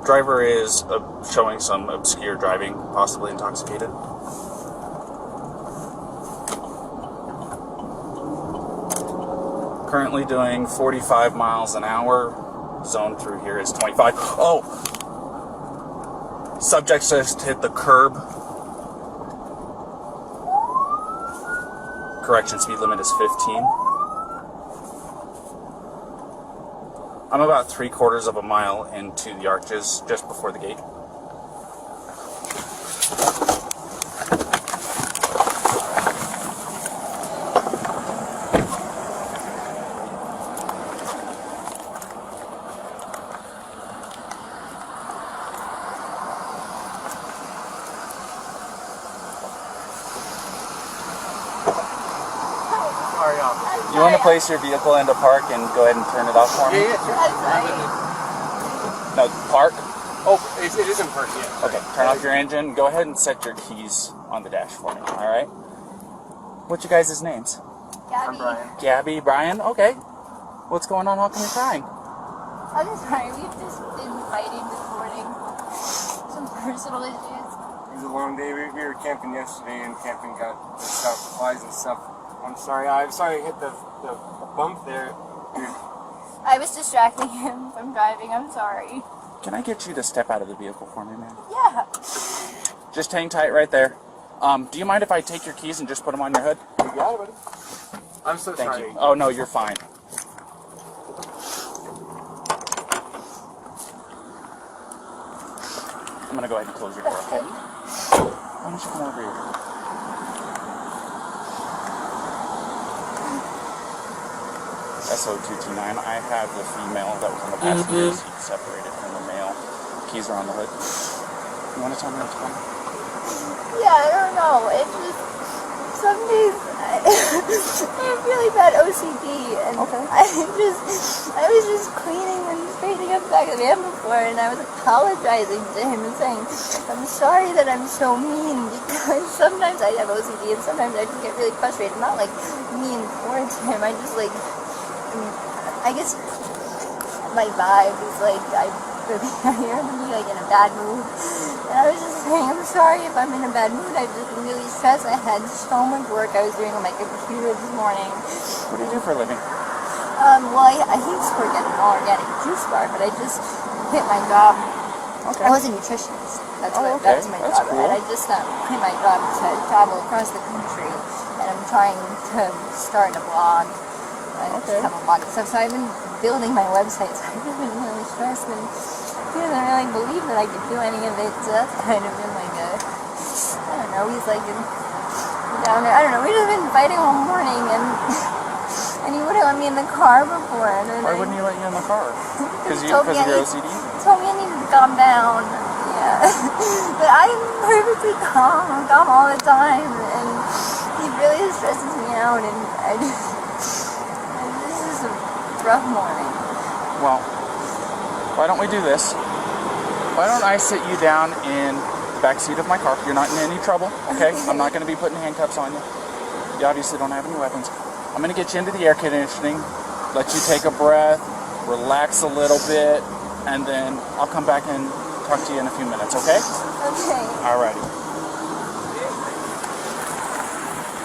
Driver is showing some obscure driving, possibly intoxicated. Currently doing 45 miles an hour. Zone through here is 25. Oh! Subject just hit the curb. Correction, speed limit is 15. I'm about 3/4 of a mile into the arches, just before the gate. You want to place your vehicle into park and go ahead and turn it off for me? Yeah, sure. No, park? Oh, it is in park, yeah. Okay, turn off your engine. Go ahead and set your keys on the dash for me, alright? What's your guys' names? Gabby. I'm Brian. Gabby, Brian? Okay. What's going on? How come you're crying? I'm just sorry, we've just been fighting this morning. Some personal issues. It was a long day. We were camping yesterday, and camping got the stuff, flies and stuff. I'm sorry I hit the bump there. I was distracting him from driving, I'm sorry. Can I get you to step out of the vehicle for me, man? Yeah. Just hang tight right there. Do you mind if I take your keys and just put them on your hood? You got it, buddy. I'm so Thank sorry. you. Oh, no, you're fine. I'm going to go ahead and close your door, okay? Why don't you come over here? SO229, I have the female that was in the passenger seat separated from the male. Keys are on the hood. You want to tell me what's going on? Yeah, I don't know. It just, some days I have really bad OCD, and Okay. I was just cleaning and straightening up the back of the van before, and I was apologizing to him and saying, I'm sorry that I'm so mean, because sometimes I have OCD, and sometimes I just get really frustrated. Not like mean towards him, I just like, I guess my vibe is like, I hear him be like in a bad mood. And I was just saying, I'm sorry if I'm in a bad mood. I've just been really stressed. I had so much work I was doing on my computer this morning. What do you do for a living? Well, I used to work at an organic juice bar, but I just quit my job. Okay. I was a nutritionist. That's Oh, what okay. that was my That's job. cool. And I just quit my job to travel across the country. And I'm trying to start a blog. Okay. Have a blog and stuff. So I've been building my website. So I've been really stressed, and he doesn't really believe that I could do any of it. So that's kind of been like a, I don't know. He's like down there. I don't know. We've just been fighting all morning, and he wouldn't let me in the car before. And then Why wouldn't he let you in the car? Because told of me your I OCD? told me I needed to calm down. Yeah, but I'm perfectly calm. I'm calm all the time, and he really stresses me out. And this is a rough morning. Well, why don't we do this? Why don't I sit you down in the back seat of my car? You're not in any trouble, okay? I'm not going to be putting handcuffs on you. You obviously don't have any weapons. I'm going to get you into the air conditioning, let you take a breath, relax a little bit, and then I'll come back and talk to you in a few minutes, okay? Okay. Alrighty.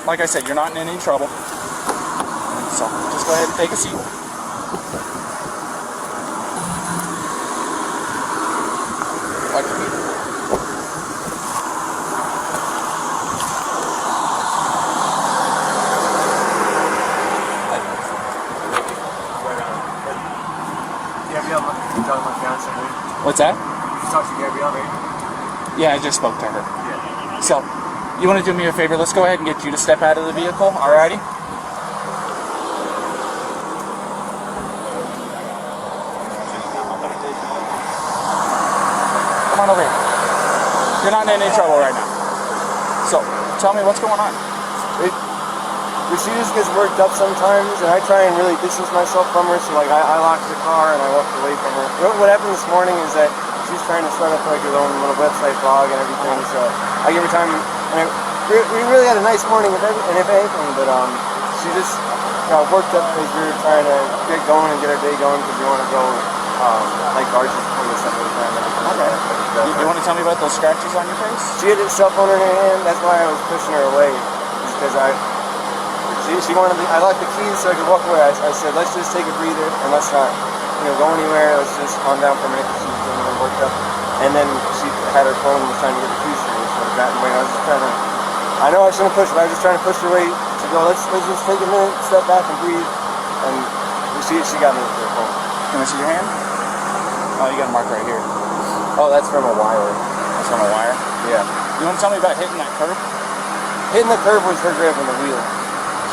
Like I said, you're not in any trouble. So just go ahead and take a seat. Like me. What's that? You talked to Gabby already? Yeah, I just spoke to her. Yeah. So, you want to do me a favor? Let's go ahead and get you to step out of the vehicle, alrighty? Come on over here. You're not in any trouble right now. So, tell me what's going on. She just gets worked up sometimes, and I try and really distance myself from her, so like I lock the car and I walk away from her. What happened this morning is that she's trying to start up like her own little website blog and everything, so I give her time, and we really had a nice morning if anything, but she just got worked up because we were trying to get going and get our day going because we want to go like arches before the stuff like that. How You want to tell me about those scratches on your face? She had a cell phone in her hand. That's why I was pushing her away. Because she wanted I locked the keys so I could walk away. I said, let's just take a breather and let's not, go anywhere. Let's just calm down for a minute because she was getting a little worked up. And then she had her phone and was trying to get the keys for me. So I got in the way. I was just trying to. I know I shouldn't push, but I was just trying to push her away to go. Let's just take a minute, step back, and breathe. And she got me with her phone. Can I see your hand? Oh, you got a mark right here. Oh, that's from a wire. That's from a wire? Yeah. You want to tell me about hitting that curb? Hitting the curb was her grabbing the wheel.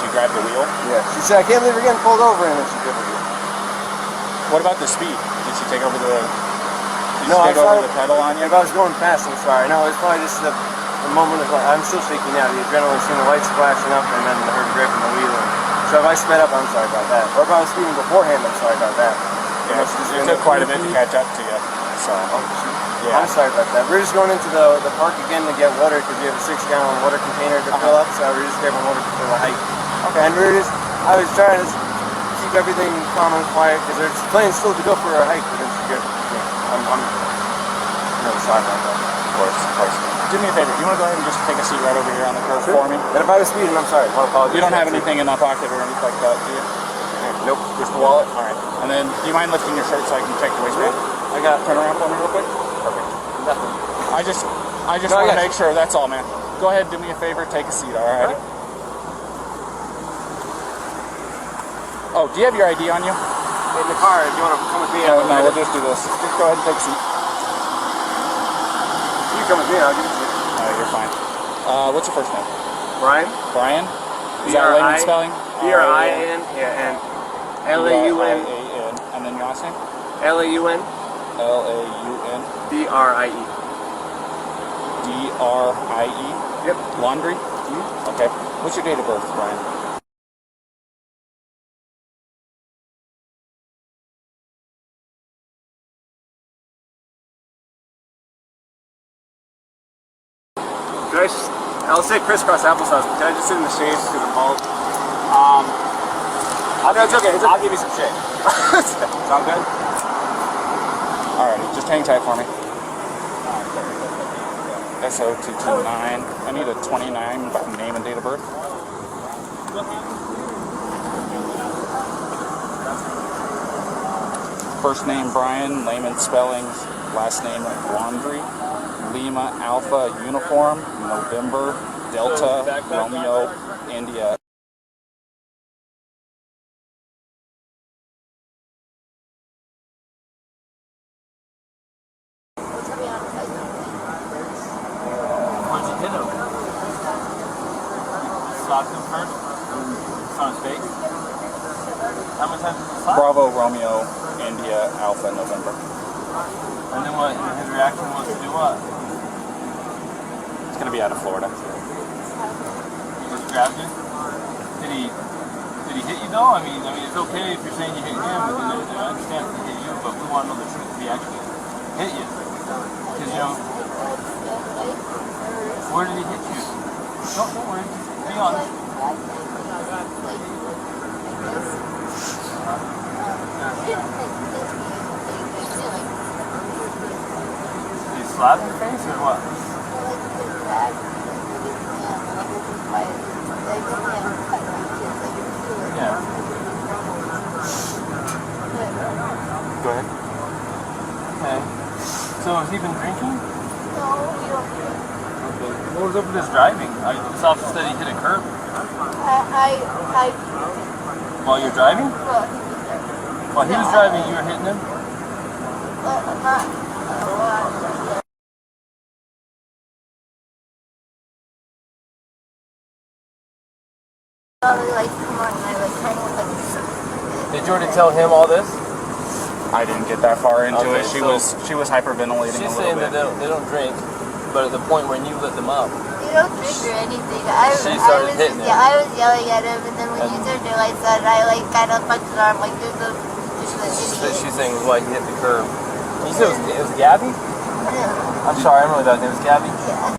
She grabbed the wheel? Yeah. She said, I can't believe we're getting pulled over, and then she grabbed the wheel. What about the speed? Did she take over the... No, I over the pedal on you? If I was going fast, I'm sorry. No, it's probably just the moment of I'm still shaking now. The adrenaline, seeing the lights flashing up, and then her gripping the wheel. So if I sped up, I'm sorry about that. Or if I was speeding beforehand, I'm sorry about that. Yeah, it took quite a bit to catch up to you. So, yeah. I'm sorry about that. We're just going into the park again to get water because we have a 6-gallon water container to fill up. So we're just grabbing water for the hike. Okay. And I was trying to keep everything calm and quiet because there's plans still to go for a hike. But it's good. I'm sorry about that. Of course. Do me a favor. You want to go ahead and just take a seat right over here on the curb for me? And if I was speeding, I'm sorry. I apologize. You don't have anything in that pocket or anything like that, do you? Nope. Just the wallet? All right. And then, do you mind lifting your shirt so I can check the waistband? Turn around for me real quick. Perfect. Nothing. I just want to make sure. That's all, man. Go ahead, do me a favor, take a seat. All right. Oh, do you have your ID on you? In the car. Do you want to come with me? No, we'll just do this. Just go ahead and take a seat. You come with me. I'll give you a seat. All right, you're fine. What's your first name? Brian. Brian. Is that layman spelling? B-R-I-N. Yeah, and L-A-U-N. And then your last name? L-A-U-N. L-A-U-N. D-R-I-E. D-R-I-E? Yep. Laundrie? Okay. What's your date of birth, Brian? I'll say crisscross applesauce, but can I just sit in the shade because I'm bald? It's okay. I'll give you some shade. Sound good? Alrighty, just hang tight for me. SO229. I need a 29 name and date of birth. First name Brian, layman spellings, last name Laundrie. Lima Alpha Uniform, November Delta Romeo India. Where'd you hit him? Stopped him first? It's on his face? How many times did you stop? Bravo Romeo India Alpha November. And then what? His reaction was to do what? It's gonna be out of Florida. He just grabbed you? Did he hit you though? I mean, it's okay if you're saying you hit him, but I understand if he hit you, but we want to know the truth if he actually hit you. Because, where did he hit you? Don't worry. Be honest. Did he slap your face or what? Yeah. Go ahead. Okay. So has he been drinking? No, we don't. Okay. What was up with his driving? This officer said he hit a curb. While you're driving? Well, he was there. While he was driving, you were hitting him? Did you already tell him all this? I didn't get that far into Okay, it. She so was hyperventilating She's a little saying bit. that they don't drink, but at the point when you let them up, You don't trigger anything. She started hitting him. I was yelling at him, and then when you turned your lights on, I kind of punched his arm like there's an idiot. she's saying was why he hit the curb. You said it was Gabby? Yeah. I'm sorry, I don't know that name. It was Gabby? Yeah.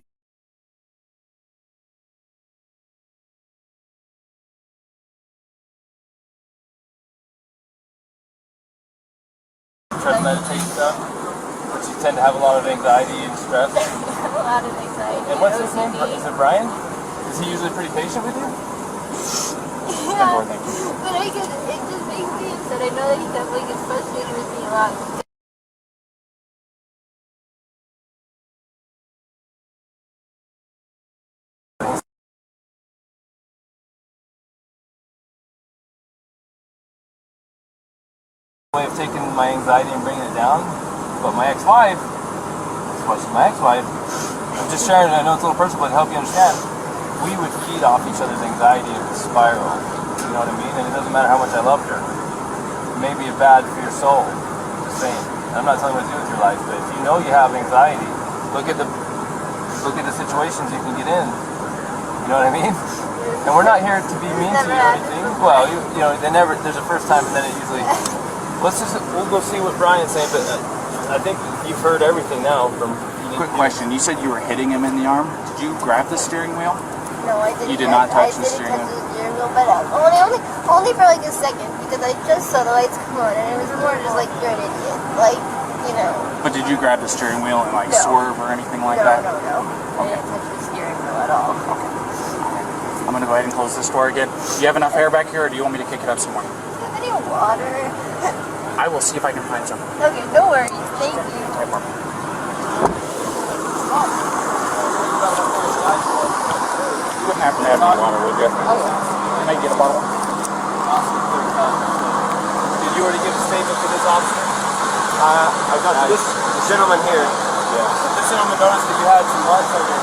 Try to meditate stuff. But she tend to have a lot of anxiety and stress. I have a lot of anxiety. And what's his name? OCD. Is it Brian? Is he usually pretty patient with you? Yeah, but it just makes me upset. I know that he definitely gets frustrated with me a lot. Way of taking my anxiety and bringing it down, but my ex-wife, I'm just sharing, I know it's a little personal, but to help you understand, we would feed off each other's anxiety. It would spiral, you know what I mean? And it doesn't matter how much I loved her. It may be bad for your soul, just saying. And I'm not telling you what to do with your life, but if you know you have anxiety, look at the situations you can get in. You know what I mean? And we're not here to be mean to you or anything. Well, you know, there's a first time, and then it usually. We'll go see what Brian's saying, but I think you've heard everything now from. Quick question. You said you were hitting him in the arm. Did you grab the steering wheel? No, I didn't. You did not touch the I steering didn't touch wheel? the steering wheel, but only for like a second, because I just saw the lights come on, and it was more just like, you're an idiot. Like, you know. But did you grab the steering wheel and like No. swerve or anything like No, that? no. I didn't touch the steering wheel at all. I'm gonna go ahead and close this door again. Do you have enough air back here, or do you want me to kick it up some more? Do you have any water? I will see if I can find some. Okay, no worries. Thank you. You wouldn't happen to have any water, would you? Can I get a bottle? Did you already give a statement to this officer? I've got this gentleman here. Yeah. This gentleman noticed that you had some marks on your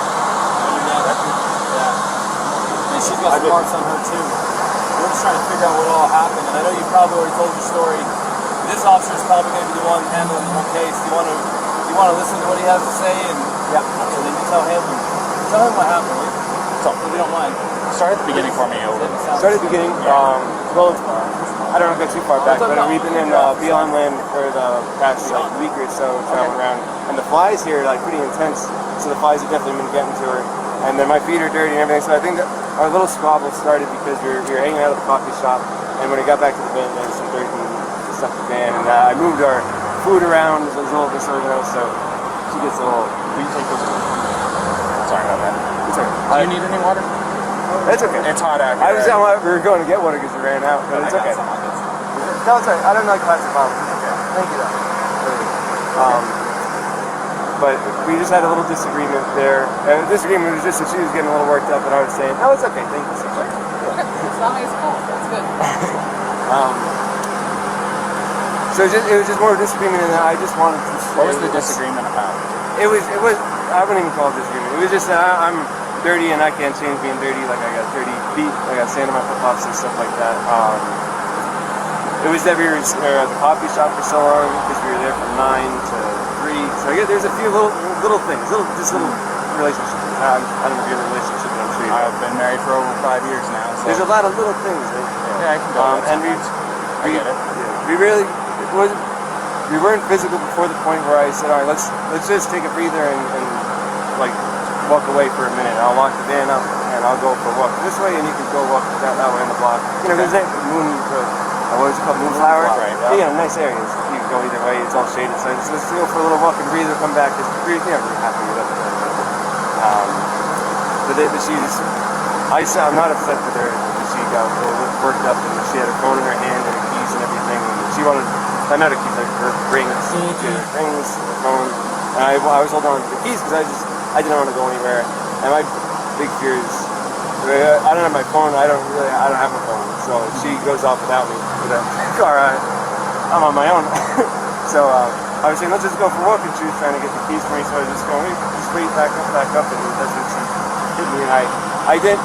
neck. Yeah. And she's got some marks on her too. We're just trying to figure out what all happened. And I know you probably already told your story. This officer is probably going to be the one handling the whole case. Do you want to listen to what he has to say? And yeah. And then you tell him what happened. So, if you don't mind. Start at the beginning for me, over. Start at the beginning. Well, I don't want to go too far back, but we've been in BLM land for the past week or so, traveling around, and the flies here are like pretty intense. So the flies have definitely been getting to her, and then my feet are dirty and everything. So I think that our little squabble started because we were hanging out at the coffee shop, and when we got back to the van, there was some dirt and stuff in the van, and I moved our food around. It was a little disorganized, so she gets a little. Will you take those? Sorry about that. It's okay. Do you need any water? It's okay. It's hot out here. We were going to get water because we ran out, but it's okay. No, it's alright. I don't like plastic bottles. It's okay. Thank you, though. But we just had a little disagreement there. And the disagreement was just that she was getting a little worked up, and I was saying, "No, it's okay. Thank you so much." As long as it's cool, that's good. So it was just more of a disagreement, and I just wanted to. What was the disagreement about? It was. I wouldn't even call it disagreement. It was just that I'm dirty, and I can't change being dirty. Like I got dirty feet, I got sand on my flip-flops and stuff like that. It was that we were at the coffee shop for so long because we were there from 9 to 3. So I guess there's a few little things, little relationships. I don't know if you're in a relationship, but I'm sure you I've been married for over 5 years now. So. There's a lot of little things. Right? Yeah, I can go. And I get it. We really we weren't physical before the point where I said, all right, let's just take a breather and like walk away for a minute. I'll lock the van up and I'll go for a walk this way, and you can go walk that way on the block. You know, there's that what is it called, Moonflower? Right, yeah. Nice areas. You can go either way. It's all shaded. So let's go for a little walk and breathe and come back. We're never happy with it. But I'm not upset with her. She got a little worked up and she had her phone in her hand and her keys and everything. And she wanted, not her keys, like her rings, her phone. And I was holding on to the keys because I didn't want to go anywhere. And my big fear is, I don't have my phone. I don't have my phone. So she goes off without me with a car. I'm on my own. So I was saying, let's just go for a walk, and she was trying to get the keys for me. So I was just going, just wait, back up, and that's when she hit me. And I didn't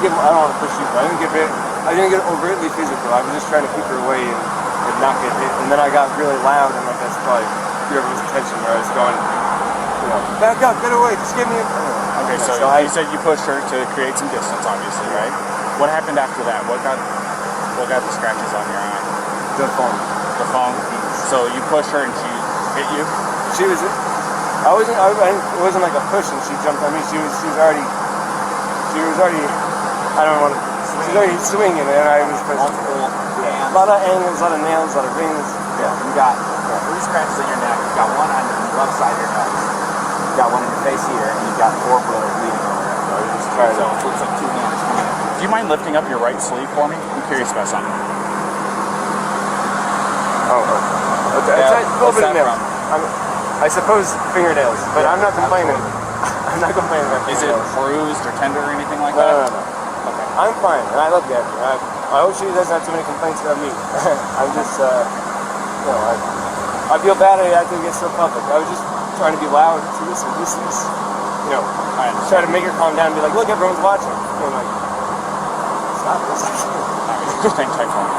get. I don't want to push you, but I didn't get overtly physical. I was just trying to keep her away and not get hit. And then I got really loud, and like that's probably whoever's attention where I was going. You know, back up, get away, just give me a. Okay, so you said you pushed her to create some distance, obviously, right? What happened after that? What got the scratches on your eye? The phone. The phone. So you pushed her and she hit you? She was. It wasn't like a push and she jumped. I mean, she was already. I don't want to. She was already swinging, and I was. A lot of angles, a lot of nails, a lot of rings. Yeah. You got 3 scratches on your neck. You got one on your left side of your nose. You got one in your face here, and you've got 4 boilers bleeding over there. So you just try to. So it's like 2 hands coming in. Do you mind lifting up your right sleeve for me? I'm curious about something. It's a little what's bit of that nails. I suppose fingernails, but I'm not complaining. I'm not complaining about Is it fingernails. bruised or tender or anything like No. that? Okay. I'm fine, and I love Gabby. I hope she doesn't have too many complaints about me. I'm just, I feel bad I have to get so public. I was just trying to be loud to this is, try to make her calm down and be like, look, everyone's watching. And like, stop this. Alright, just hang tight for me.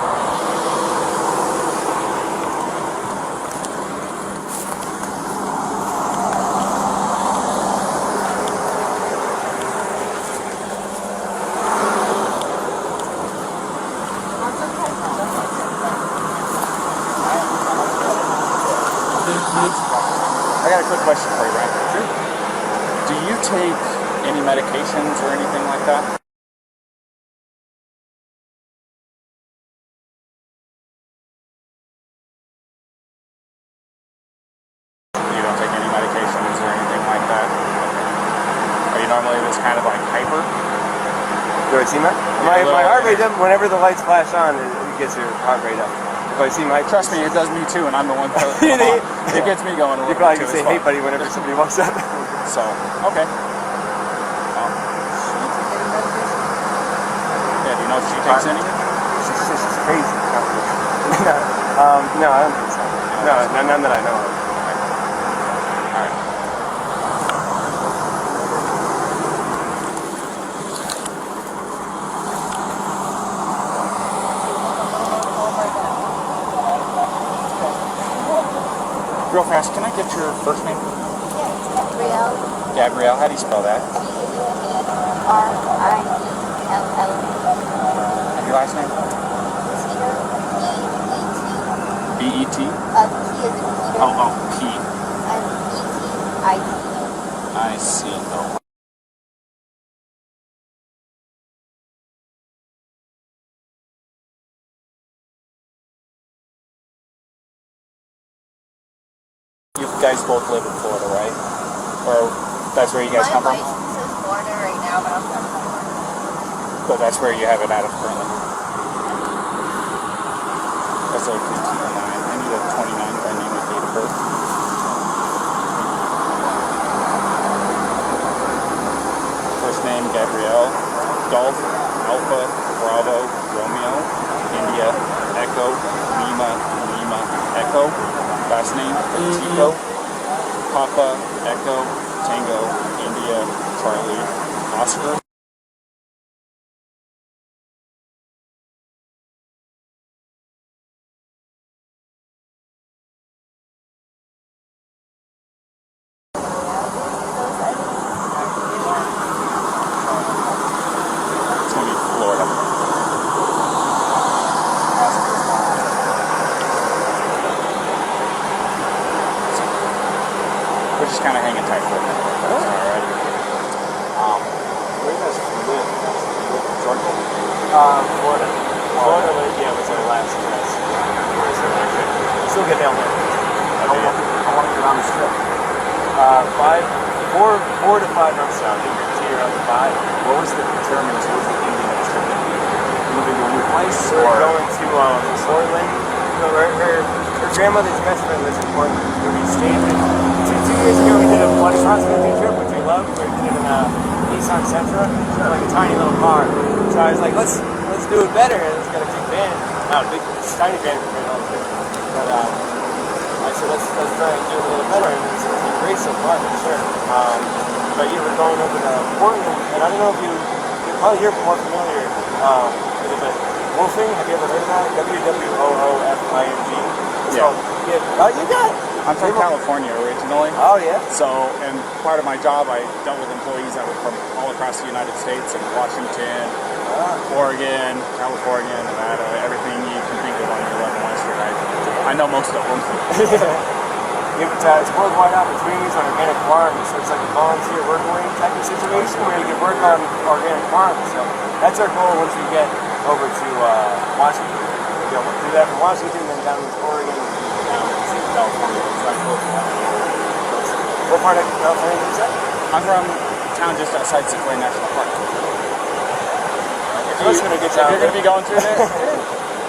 I got a quick question for you, Ryan. Sure. Do you take any medications or anything like that? You don't take any medications or anything like that? Okay. Are you normally this kind of like hyper? Do I seem that? My heart rate up whenever the lights flash on, it gets your heart rate up. If I see my Trust me, it does me too, and I'm the one that it gets me going a you little probably bit can too. say hey buddy whenever somebody walks up. So, okay. Yeah, do you know if she takes any? She's crazy. No, I don't think so. No, none that I know of. Alright. Real fast, can I get your first name? Yeah, it's Gabrielle. Gabrielle, how do you spell that? G-A-B-R-I-E-L-L. And your last name? Petito. B-E-T? P is in Peter. Oh, P. And E-T-I-T. I see. Oh. You guys both live in Florida, right? Or that's where you guys come My from? license is Florida right now, but I'm from Florida. But that's where you have it out of currently. That's like 29. I need a 29 if I name it date of birth. First name Gabrielle. Golf, Alpha, Bravo, Romeo, India, Echo, Lima, Lima, Echo. Last name Petito. Papa, Echo, Tango, India, Charlie, Oscar. It's gonna be Florida. We're just kind of hanging tight for a minute. All right. Where do you guys live? Georgia? Florida. Florida, yeah, was our last address. Still get down there. How long you been on this trip? 4 to 5 months now. I think you're on 5. What was the ending of the trip? Moving to a new place? We're going to Portland. Her grandmother's best friend lives in Portland, where we stayed. 2 years ago, we did a water cross-country trip, which we loved. We did it in a Nissan Sentra, like a tiny little car. So I was like, let's do it better. And it's got a big van, not a big, it's a tiny van for me. But I said, let's try and do it a little better. And it's been great so far, for sure. But yeah, we're going over to Portland, and I don't know if you're probably here more familiar with it, but Wolfing, have you ever heard of that? W-W-O-O-F-I-N-G. Yeah. Oh, you got it. I'm from California originally. Oh, yeah. So, and part of my job, I dealt with employees that were from all across the United States, and Washington, Oregon, California, Nevada, everything you can think of on your level Western. I know most of them. It's worldwide opportunities on organic farms, so it's like a volunteer work away type of situation where you can work on organic farms. So that's our goal once we get over to Washington. We'll do that from Washington, then down to Oregon, and down to California. It's not close to that. What part of California is that? I'm from a town just outside Sequoia National Park. I was going to get down You're going to be going through there?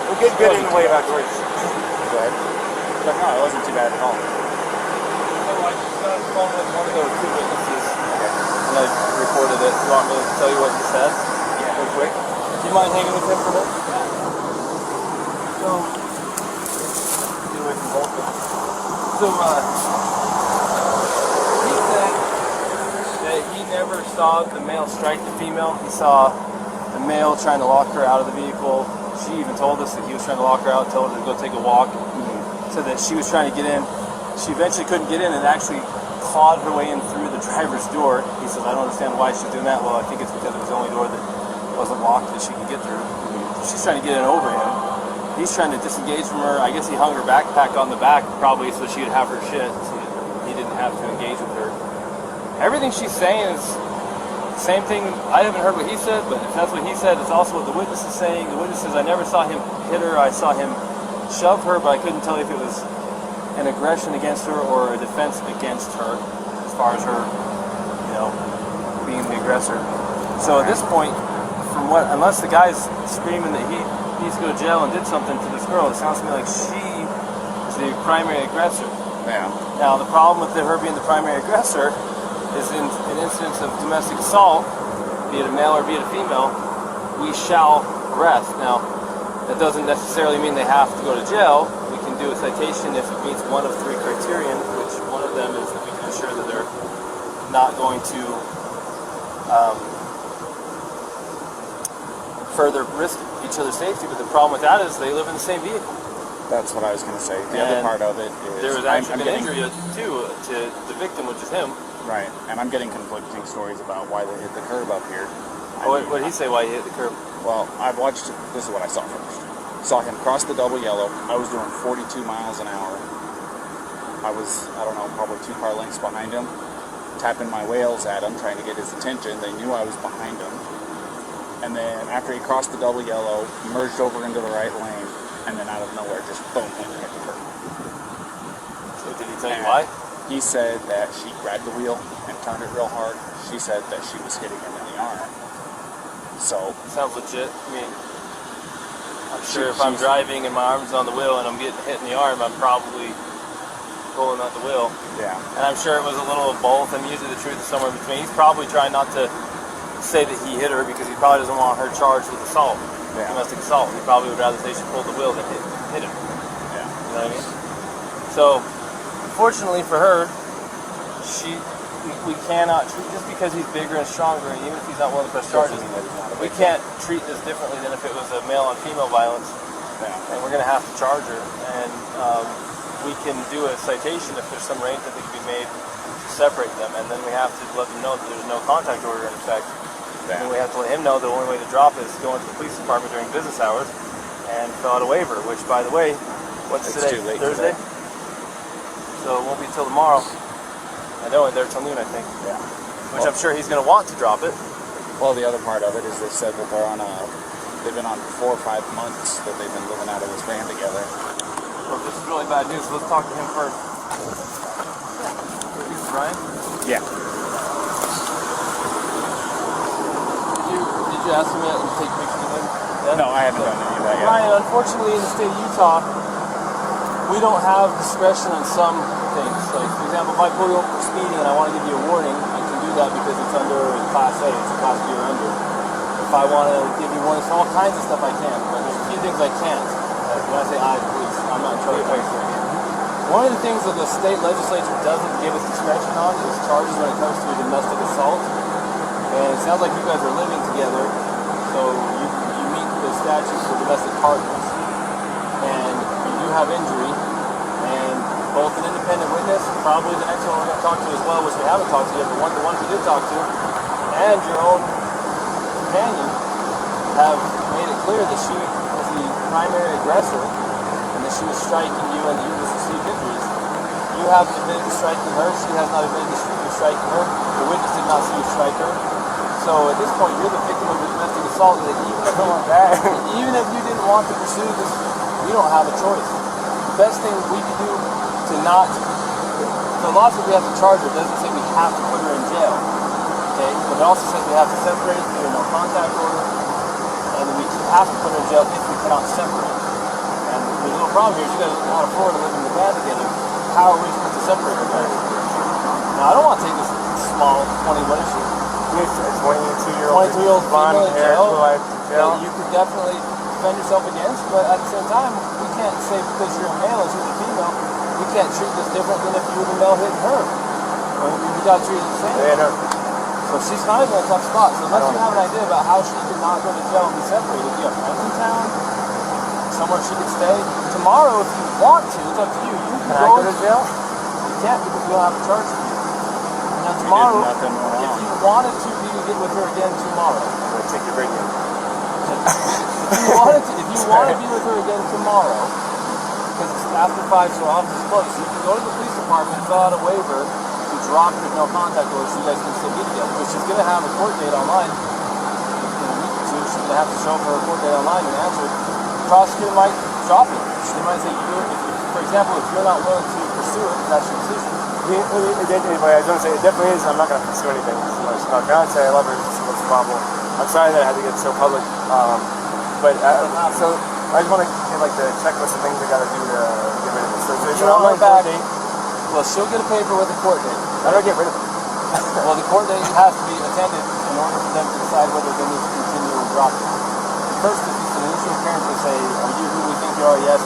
We'll get good in the way backwards. Good. But no, it wasn't too bad at all. So I just got on the phone with one of those two witnesses, and I recorded it. You want me to tell you what he said? Yeah. Real quick. Do you mind hanging with him for a minute? So, get away from both of them. So, he said that he never saw the male strike the female. He saw the male trying to lock her out of the vehicle. She even told us that he was trying to lock her out, told her to go take a walk, so that she was trying to get in. She eventually couldn't get in and actually clawed her way in through the driver's door. He says, I don't understand why she's doing that. Well, I think it's because it was the only door that wasn't locked that she could get through. She's trying to get in over him. He's trying to disengage from her. I guess he hung her backpack on the back probably so she'd have her shit, so he didn't have to engage with her. Everything she's saying is the same thing. I haven't heard what he said, but if that's what he said, it's also what the witness is saying. The witness says, I never saw him hit her. I saw him shove her, but I couldn't tell if it was an aggression against her or a defense against her, as far as her, being the aggressor. So at this point, unless the guy's screaming that he needs to go to jail and did something to this girl, it sounds to me like she is the primary aggressor. Yeah. Now, the problem with her being the primary aggressor is in an instance of domestic assault, be it a male or be it a female, we shall arrest. Now, that doesn't necessarily mean they have to go to jail. We can do a citation if it meets one of three criterion, which one of them is that we can ensure that they're not going to further risk each other's safety. But the problem with that is they live in the same vehicle. That's what I was going to say. The other part of it is there was actually an injury too to the victim, which is him. Right, and I'm getting conflicting stories about why they hit the curb up here. What did he say? Why he hit the curb? Well, I've watched. This is what I saw first. Saw him cross the double yellow. I was doing 42 miles an hour. I was, probably 2 car lengths behind him, tapping my wheels at him, trying to get his attention. They knew I was behind him. And then after he crossed the double yellow, merged over into the right lane, and then out of nowhere, just boom, hit the curb. So did he tell you why? He said that she grabbed the wheel and turned it real hard. She said that she was hitting him in the arm. So sounds legit. I mean, I'm sure if I'm driving and my arm's on the wheel and I'm getting hit in the arm, I'm probably pulling out the wheel. Yeah. And I'm sure it was a little of both, and usually the truth is somewhere between. He's probably trying not to say that he hit her because he probably doesn't want her charged with assault, domestic assault. He probably would rather say she pulled the wheel than hit him. Yeah. You know what I mean? So, fortunately for her, we cannot treat, just because he's bigger and stronger, and even if he's not willing to press charges, we can't treat this differently than if it was a male on female violence. Yeah. And we're going to have to charge her, and we can do a citation if there's some arrangement that can be made to separate them, and then we have to let them know that there's no contact order in effect. Yeah. And we have to let him know the only way to drop it is to go into the police department during business hours and fill out a waiver, which, by the way, what's today? Too late Thursday? today. So it won't be till tomorrow. I know, and they're till noon, I think. Yeah. Which I'm sure he's going to want to drop it. Well, the other part of it is they said that they've been on 4 or 5 months that they've been living out of this van together. Well, this is really bad news, so let's talk to him first. This is Ryan? Yeah. Did you ask him yet to take pictures of him? Yeah? No, I haven't done any of that yet. Ryan, unfortunately in the state of Utah, we don't have discretion on some things. Like, for example, if I pull you over for speeding and I want to give you a warning, I can do that because it's under Class A, it's a Class B or under. If I want to give you warnings for all kinds of stuff, I can, but there's a few things I can't. When I say I, please, I'm not in charge of anything. One of the things that the state legislature doesn't give us discretion on is charges when it comes to domestic assault. And it sounds like you guys are living together, so you meet the statutes for domestic partners. And you do have injury, and both an independent witness, probably the next one we're going to talk to as well, which we haven't talked to yet, but the ones we did talk to, and your own companion have made it clear that she was the primary aggressor and that she was striking you and that you just received injuries. You haven't admitted to striking her, she has not admitted to striking her, the witness did not see you strike her. So at this point, you're the victim of a domestic assault that even if you didn't want to pursue this, we don't have a choice. The best thing we can do to not the law says we have to charge her. It doesn't say we have to put her in jail. Okay? But it also says we have to separate it through a no contact order, and we have to put her in jail if we cannot separate. And the little problem here is you guys out of Florida living in the van together. How are we supposed to separate you guys? Now I don't want to take this small 20, what is she? He's a 22-year-old blonde hair, blue-eyed that you could definitely defend yourself against, but at the same time, we can't say because you're a male and she's a female, we can't treat this different than if you were the male hitting her. We got to treat it the same. Yeah, no. So she's kind of in a tough spot. So unless you have an idea about how she could not go to jail and be separated, you have friends in town, somewhere she could stay. Tomorrow, if you want to, it's up to you. You can Can I go to jail? You can't because we don't have a charge for you. Now tomorrow, if you wanted to, you could get with her again tomorrow. I'm going to take your radio. If you wanted to be with her again tomorrow, because it's after 5, so office is closed, so you can go to the police department, fill out a waiver, to drop the no contact order so you guys can still be together. Because she's going to have a court date online in a week or two. She's going to have to show up for a court date online and answer. The prosecutor might drop it. She might say, for example, if you're not willing to pursue it, that's your decision. Anyway, I was going to say, it definitely is. I'm not going to pursue anything. It's my fiance, I love her. It's a problem. I'm sorry that I had to get so public. But so I just want to get like the checklist of things I got to do to get rid of it. So there's an online court date. Well, she'll get a paper with a court date. How do I get rid of it? Well, the court date has to be attended in order for them to decide whether they need to continue or drop it. First, if it's an initial appearance, they say, are you who we think you are? Yes.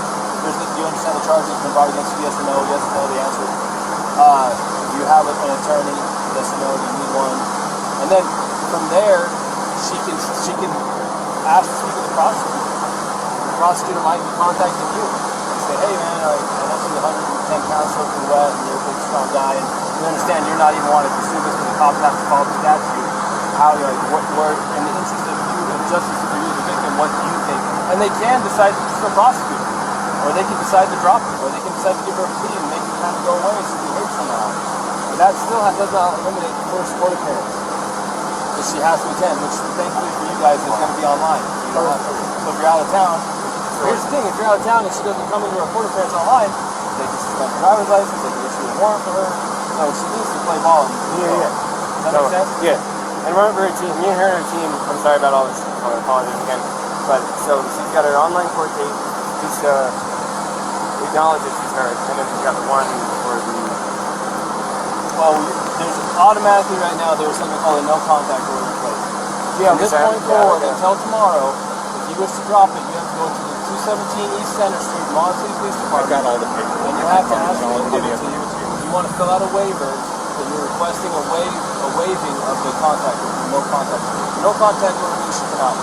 Do you understand the charges been brought against you? Yes or no? Yes or no, the answer. Do you have an attorney? Yes or no, do you need one? And then from there, she can ask to speak with the prosecutor. The prosecutor might be contacting you and say, hey man, I know you're 110 pounds soaking wet and you're a big strong guy, and you understand you're not even wanting to pursue this because the cops have to follow the statute. How you're like, what in the interest of you and justice for you, the victim, what do you think? And they can decide to still prosecute her, or they can decide to drop her, or they can decide to give her a plea and make it kind of go away so she hurt somehow. But that still does not eliminate the first court appearance that she has to attend, which thankfully for you guys is going to be online. So if you're out of town, here's the thing, if you're out of town and she doesn't come into her court appearance online, they can suspend her driver's license, they can issue a warrant for her. So she needs to play ball. Yeah. Does that make sense? Yeah. And remember her team, me and her and her team, I'm sorry about all this, I apologize again. But so she's got her online court date, just acknowledge that she's hurt, and then she's got the one for the... Well, there's automatically right now there's something called a no contact order in place. Yeah, from this point forward until tomorrow, if you wish to drop it, you have to go to the 217 East Center Street, Mon City Police Department. I've got all the paperwork. And you have to ask them to give it to you. You want to fill out a waiver that you're requesting a waiving of the contact order, no contact order. No contact order means she cannot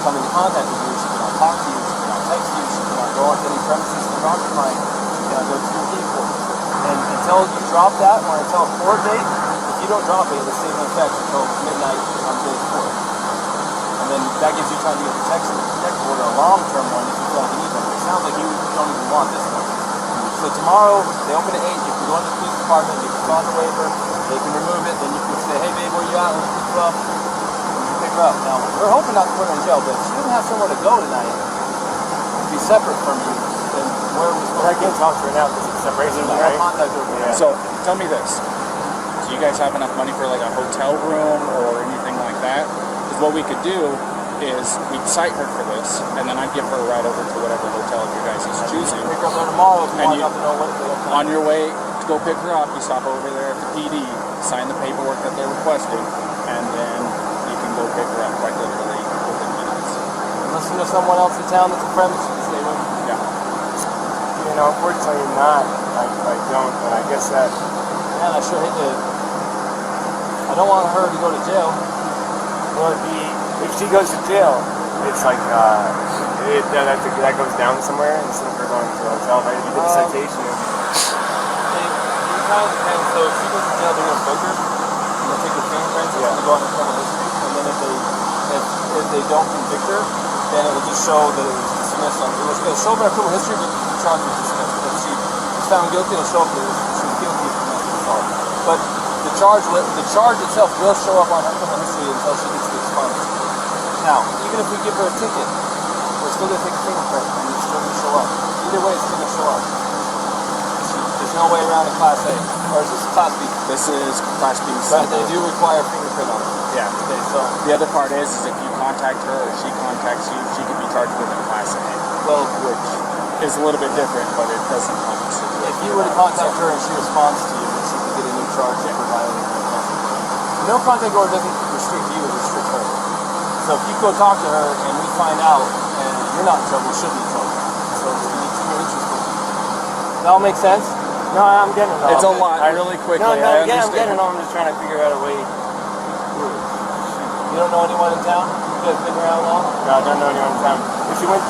come into contact with you, she cannot talk to you, she cannot text you, she cannot go onto any premises in the property line, she cannot go to your vehicle. And until you drop that, or until a court date, if you don't drop it, it'll stay in effect until midnight on day 4. And then that gives you time to get the protective order, a long-term one, if you feel like you need one. It sounds like you don't even want this one. So tomorrow, they open at 8, you can go into the police department, you can fill out the waiver, they can remove it, then you can say, hey babe, where you at? Let's pick you up. And you pick her up. Now, we're hoping not to put her in jail, but if she doesn't have somewhere to go tonight, to be separate from you, then where are we supposed to I can't talk to her now because it's separation, right? Contact over there. So tell me this: do you guys have enough money for like a hotel room or anything like that? Because what we could do is we'd cite her for this, and then I'd give her a ride over to whatever hotel you guys is choosing. Pick her up there tomorrow if you And want to know what they're On your way to go pick her up, you stop over there at the PD, sign the paperwork that they're requesting, and then you can go pick her up quite literally within minutes. Unless you know someone else in town that's a friend that you can stay with. Yeah. You know, unfortunately not. I don't, but I guess that... Man, I sure hate to... I don't want her to go to jail. Well, if she goes to jail, it's like, that goes down somewhere instead of her going to a hotel. But if you did a citation... It kind of depends. So if she goes to jail, they're going to book her. And they'll take her fingerprints and go on her criminal history. And then if they don't convict her, then it will just show that it was dismissed on... It will show up in her criminal history, but the charge was dismissed. If she was found guilty, it'll show up that she was guilty of domestic assault. But the charge itself will show up on her criminal history until she gets the expunged. Now, even if we give her a ticket, we're still going to take a fingerprint and it's still going to show up. Either way, it's still going to show up. There's no no way around a Class A. Or is this Class B? This is Class B. But they do require fingerprint on it. Yeah. Okay, so, The other part is if you contact her or she contacts you, she could be charged with a Class A, well, which is a little bit different, but it doesn't compensate. if you were to contact her and she responds to you, then she could get a new charge for violating her contact. No contact order doesn't restrict you, it restricts her. So if you go talk to her and we find out and you're not in trouble, she'll be in trouble. So you need to be interested. That all make sense? No, I'm getting it all. It's a lot, really quickly. No, I I'm getting understand. it all. I'm just trying to figure out a way. You don't know anyone in town? You guys been around long? No, I don't know anyone in town. If she went,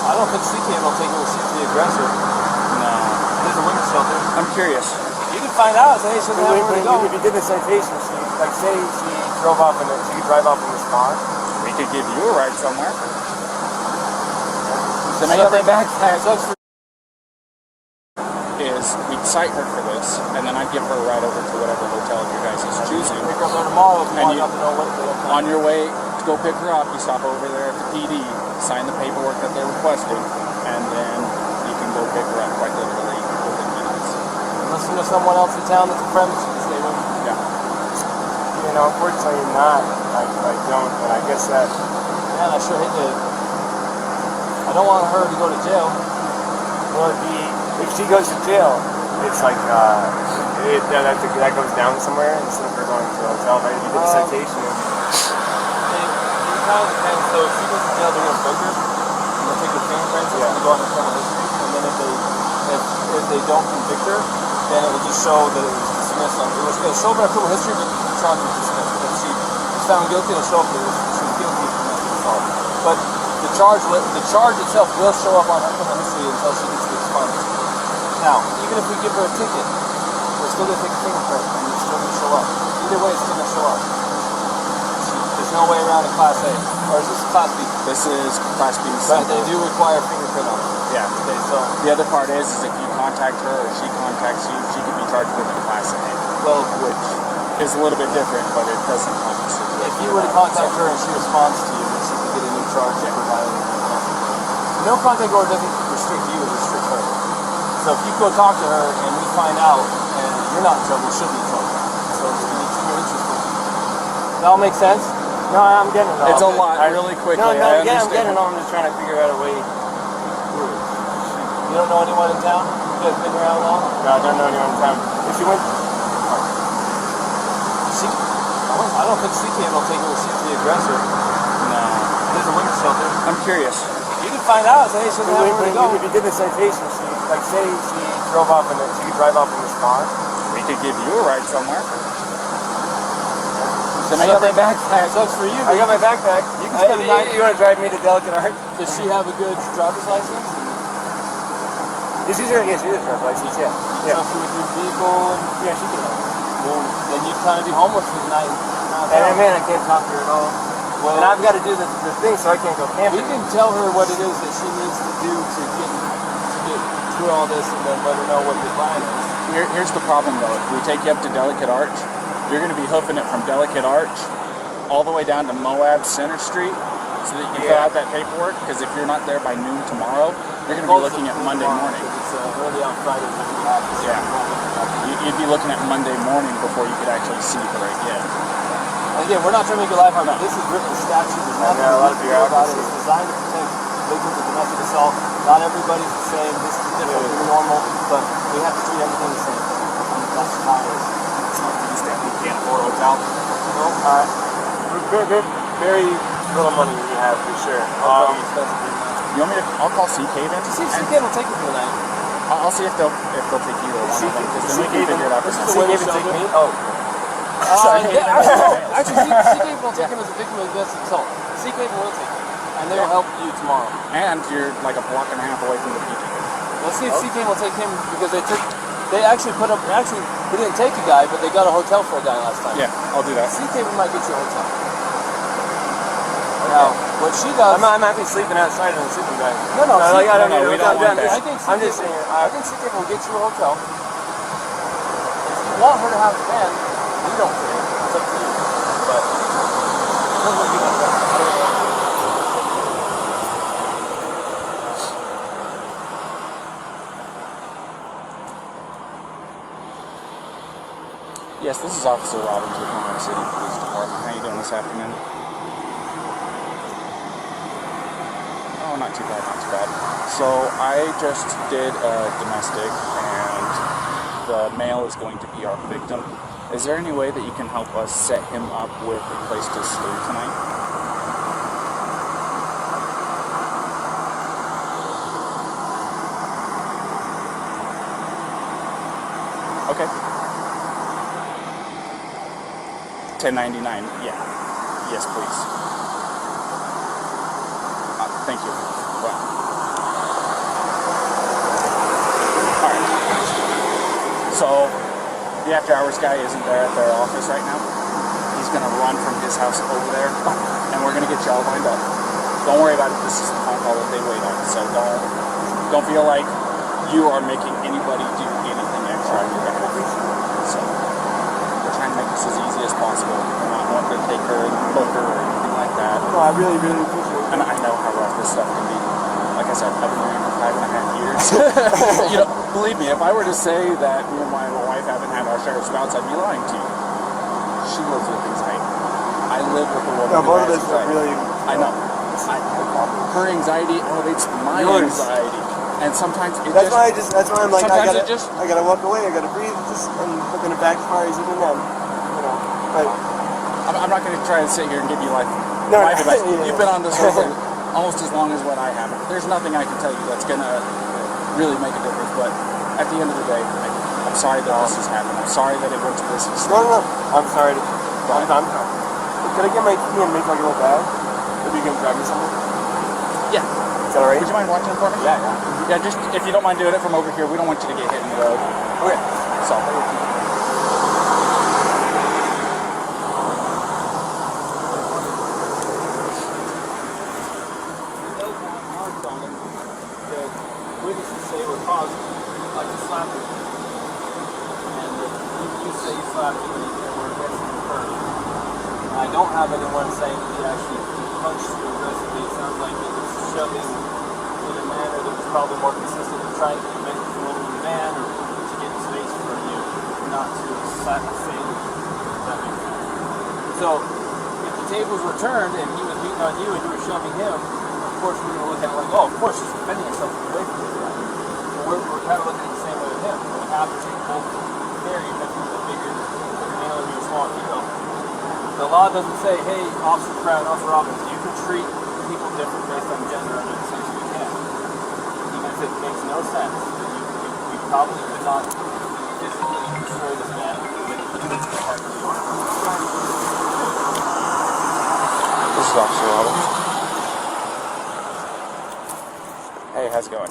I don't think CK will take her to the aggressor. No. There's a women's shelter. I'm curious. You can find out. Say, hey, she doesn't have where to go. if you did the citation, she, like say she drove off in she could drive off in this car. We could give you a ride somewhere. Then I got my backpack. Sucks for Is we'd cite her for this, and then I'd give her a ride over to whatever hotel you guys is choosing. pick up there tomorrow if you And want you- to know what they have. On your way to go pick her up, you stop over there at the PD, sign the paperwork that they're requesting, and then you can go pick her up quite literally within minutes. Unless you know someone else in town that's a friend that you can stay with. Yeah. You know, unfortunately not. I don't, and I guess that. Man, I sure hate to. I don't want her to go to jail. Will it be if she goes to jail? It's like that goes down somewhere instead of her going to a hotel. Right? If you did a citation. It kind of depends. So if she goes to jail, they're going to book her. And they'll take her fingerprints and go on her criminal history. And then if they don't convict her, then it will just show that it was dismissed. It'll show up in her criminal history, but the charge was dismissed. If she was found guilty, it'll show up that she was guilty of domestic assault. But the charge itself will show up on her criminal history until she gets the expunged. Now, even if we give her a ticket, we're still going to take a fingerprint and it's still going to show up. Either way, it's still going to show up. There's no way around a Class A. Or is this Class B? This is Class B. But they do require fingerprint on it. Yeah. Okay, so, The other part is if you contact her or she contacts you, she could be charged with a Class A, well, which is a little bit different, but it doesn't compensate. if you were to contact her and she responds to you, then she could get a new charge for violating her contact. No contact order doesn't restrict you, it restricts her. So if you go talk to her and we find out and you're not in trouble, she'll be in trouble. So you need to be interested. That all make sense? No, I'm getting it all. It's a lot, really quickly. No, I I'm understand. getting it all. I'm just trying to figure out a way. You don't know anyone in town? You guys been around long? No, I don't know anyone in town. If she went, I don't think CK will take her to the aggressor. No. There's a women's shelter. I'm curious. You can find out. Say, hey, she doesn't have where to go. if you did the citation, she, like say she drove off in she could drive off in this car. We could give you a ride somewhere. Then I got my backpack. Sucks for you. I got my backpack. You can spend the night. You want to drive me to Delicate Art? Does she have a good driver's license? Yes, she's a driver's license. Yeah. Yeah. Something with your vehicle, and Yeah, she can. then you kind of be homeless for the night. And man, I can't talk to her at all. Well, And I've got to do the thing, so I can't go we camping. can tell her what it is that she needs to do to get through all this, and then let her know what the plan is. Here's the problem though. If we take you up to Delicate Arch, you're going to be hoofing it from Delicate Arch all the way down to Moab Center Street so that you can fill out that paperwork. Because if you're not there by noon tomorrow, you're going to be looking at Monday morning. It's early on Friday. Yeah. You'd be looking at Monday morning before you could actually see her again. And again, we're not trying to make your life hard. This is written in statute. There's nothing know, a lot of you can do about it. bureaucracy. It's designed to protect victims of domestic assault. Not everybody's the same. This is different than normal, but we have to treat everything the same. And that's how it is. You can't afford a hotel. Very little money we have for sure. You want me to? I'll call CK then. See if CK will take it for the night. I'll see if they'll take you or one of them, because then we can figure it out. This is from the there. way we take take me. me. Oh, Actually, CK will take him as a victim of domestic assault. CK will take him, and they will help you tomorrow. And you're like a block and a half away from the PG. Let's see if CK will take him, because they actually they didn't take a guy, but they got a hotel for a guy last time. Yeah, I'll do that. CK might get you a hotel. Now, what she does... I'm happy sleeping outside in the sleeping bag. No, like, I don't no, need we a don't hotel. want that. I'm just saying. I think CK will get you a hotel. If you want her to have a van, we don't care. It's up to you. But... Yes, this is Officer Robbins with Laundrie City Police Department. How you doing this afternoon? Oh, not too bad, not too bad. So I just did a domestic, and the male is going to be our victim. Is there any way that you can help us set him up with a place to stay tonight? Okay. $10.99. Yeah. Yes, please. Thank you. Wow. All right. So the after hours guy isn't there at their office right now. He's gonna run from his house over there, and we're gonna get you all lined up. Don't worry about it. This is the phone call that they wait on. So don't feel like you are making anybody do anything extra on your behalf. So we're trying to make this as easy as possible. We're not wanting to take her and book her or anything like that. No, I really, really appreciate it. And I know how rough this stuff can be. Like I said, I've been married for 5.5 years. You know, believe me, if I were to say that me and my wife haven't had our share of spouts, I'd be lying to you. She lives with anxiety. I live with a woman No, who both of has us are anxiety. really. I know. Her anxiety elevates my Yours. anxiety. And sometimes it That's just... why I'm like, sometimes I gotta walk away, I gotta breathe, and looking at backfires even then. You know, but I'm not going to try to sit here and give you life No, advice. yeah. You've been on this earth almost as long as what I have. There's nothing I can tell you that's going to really make a difference. But at the end of the day, I'm sorry that this has happened. I'm sorry that it went to this extent. no. I'm sorry. I'm sorry. Could I get my key and make like a little bag? If you can drive me somewhere? Yeah. Is that alright? Would you mind watching it for me? Yeah. Yeah, just if you don't mind doing it from over here, we don't want you to get hit in the road. Okay. So. Witnesses say were positive, like you slapped him. And you say you slapped him and they were aggressive at first. I don't have anyone saying that he actually punched you aggressively. It sounds like it was shoving in a manner that was probably more consistent with trying to prevent you from moving the van or to get space for you not to slap the same. That makes sense. So, if the tables were turned and he was beating on you and you were shoving him, of course we're going to look at it like, oh, of course she's defending herself away from this guy. But we're kind of looking at it the same way with him. We have to take both very the bigger male and your small female. The law doesn't say, hey, Officer Crown, Officer Robbins, you can treat people different based on gender under the sense you can. Even if it makes no sense, you probably could not physically destroy this man with the heart of the order. This is Officer Robbins. Hey, how's it going?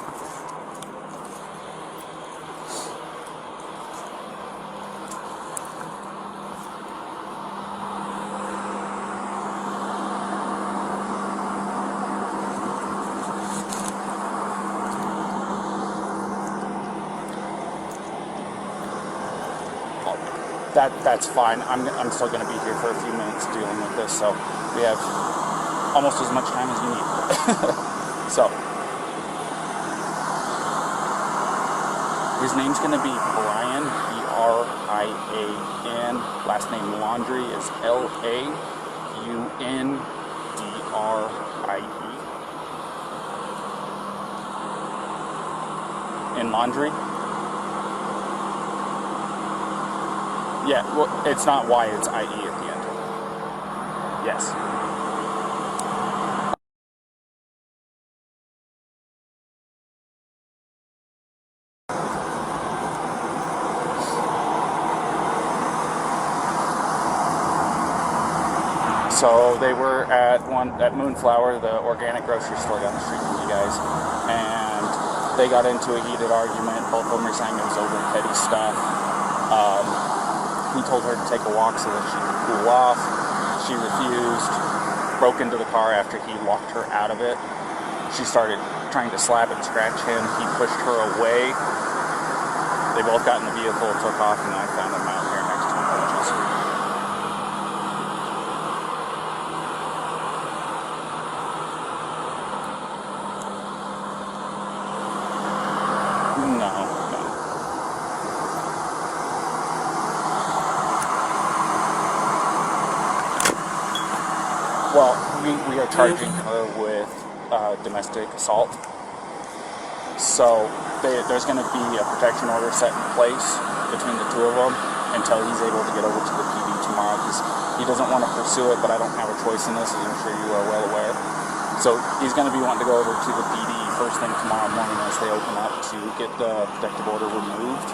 That's fine. I'm still going to be here for a few minutes dealing with this, so we have almost as much time as you need. So, his name's going to be Brian, B-R-I-A-N. Last name Laundrie is L-A-U-N-D-R-I-E. In Laundrie? Yeah, well, it's not Y, it's I-E at the end. Yes. So they were at Moonflower, the organic grocery store down the street from you guys, and they got into a heated argument. Both of them were saying it was over petty stuff. He told her to take a walk so that she could cool off. She refused, broke into the car after he locked her out of it. She started trying to slap and scratch him. He pushed her away. They both got in the vehicle, took off, and I found them out here next to him. No. Well, we are charging her with domestic assault. So there's going to be a protection order set in place between the two of them until he's able to get over to the PD tomorrow. He doesn't want to pursue it, but I don't have a choice in this, as I'm sure you are well aware. So he's going to be wanting to go over to the PD first thing tomorrow morning as they open up to get the protective order removed.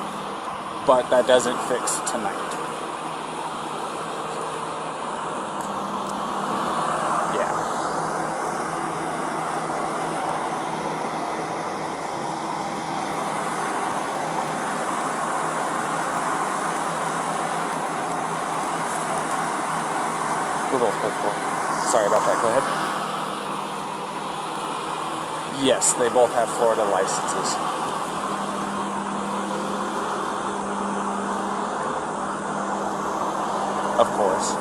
But that doesn't fix tonight. Yeah. A little hopeful. Sorry about that. Go ahead. Yes, they both have Florida licenses. Of course.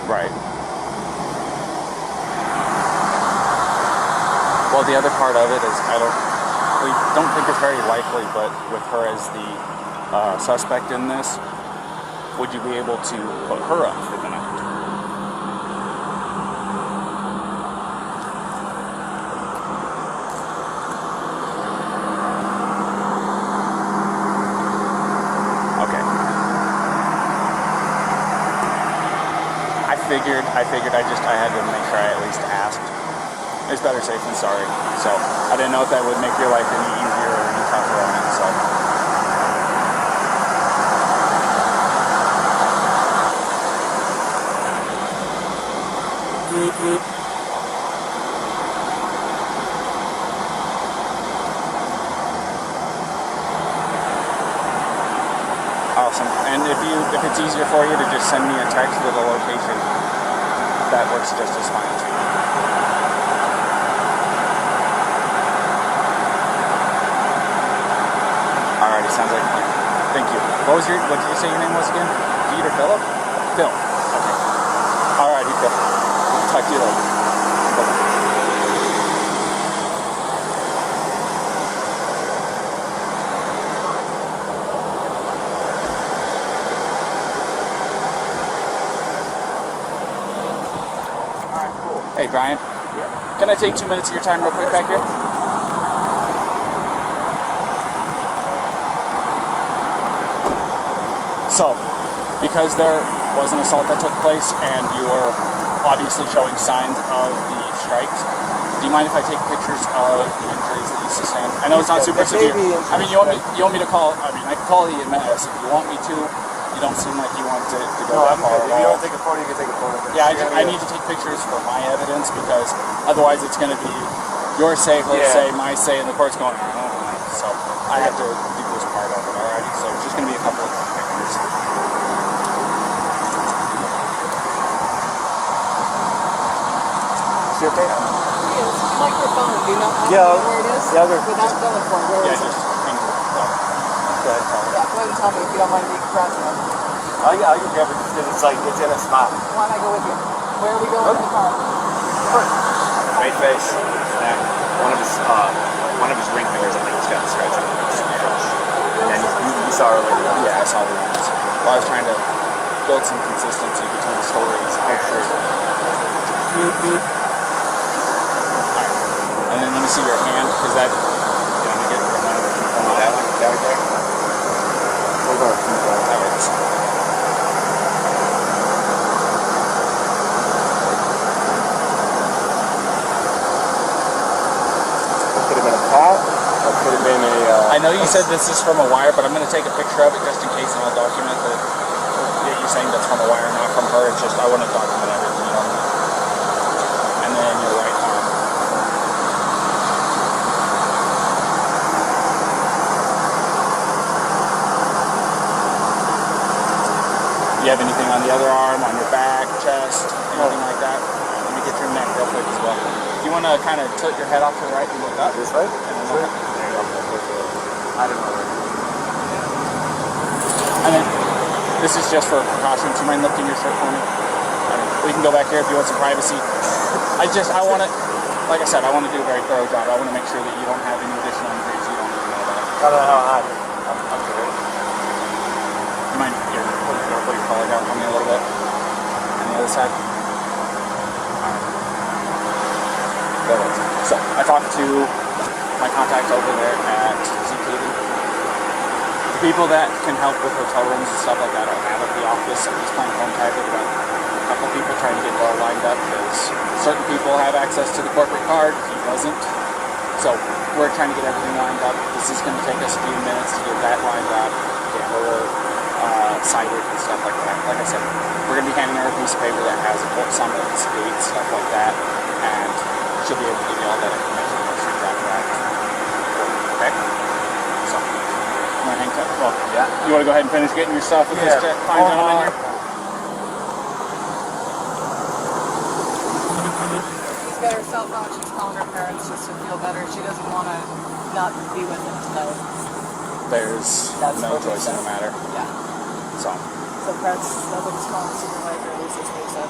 Right. Well, the other part of it is we don't think it's very likely, but with her as the suspect in this, would you be able to put her up for the night? Okay. I figured I had to make sure I at least asked. It's better safe than sorry. So I didn't know if that would make your life any easier or any tougher on it. So. Awesome. And if it's easier for you to just send me a text with a location, that works just as fine too. Alrighty, sounds like a plan. Thank you. What did you say your name was again? Pete or Philip? Phil. Okay. Alrighty, Phil. Talk to you later. Bye-bye. Hey, Brian. Yeah. Can I take 2 minutes of your time real quick back here? So, because there was an assault that took place and you were obviously showing signs of the strikes, do you mind if I take pictures of the injuries that you sustained? I know it's not super severe. I mean, you want me to call, I can call the EMS if you want me to. You don't seem like you want to go that far at all. If you want to take a photo, you can take a photo. Yeah, I need to take pictures for my evidence because otherwise it's going to be your say, her say, my say, and the court's going, so I have to do this part of it, alright? So it's just going to be a couple of pictures. Is it okay? Yes. Like your phone, do you know where it is? Yeah, without telephone, where is it? Just hang on. Go ahead, call it. Yeah, go ahead and tell me if you don't mind me scratching it. I can grab it because it's in a spot. Why don't I go with you? Where are we going in the car? Right face. Yeah. One of his ring fingers, I think, has got a scratch on it. And then you saw earlier. Yeah, I saw the ones. Well, I was trying to build some consistency between the stories. And then let me see your hand, because that, let me get that one. That right there. Hold on. That works. Could have been a pot. Or could have been a. I know you said this is from a wire, but I'm going to take a picture of it just in case, and I'll document that you're saying that's from a wire, not from her. It's just I want to document everything, you know what I mean? And then your right arm. You have anything on the other arm, on your back, chest, anything like that? Let me get your neck real quick as well. You want to kind of tilt your head off to the right and look up? This way? And then look up. There you go. I don't know. And then, this is just for precaution. Do you mind lifting your shirt for me? We can go back here if you want some privacy. I want to, like I said, I want to do a very thorough job. I want to make sure that you don't have any additional injuries you don't even know about. I don't know how hot. I'm good. You mind here, put your collar down for me a little bit? On the other side? Alright. So, I talked to my contacts over there at ZKD. People that can help with hotel rooms and stuff like that are out of the office. I'm just playing phone tag with about a couple people trying to get it all lined up because certain people have access to the corporate card, he doesn't. So we're trying to get everything lined up. This is going to take us a few minutes to get that lined up, get her cited and stuff like that. Like I said, we're going to be handing her a piece of paper that has some of its dates, stuff like that, and she'll be able to give you all that information once you drop that. Okay? So. Want to hang tight? Well, yeah. You want to go ahead and finish getting your stuff with this fine gentleman here? She's got herself out. She's calling her parents just to feel better. She doesn't want to not be with them. So there's no choice in the matter. Yeah. So Pratt's another small supervisor. At least that's what he said.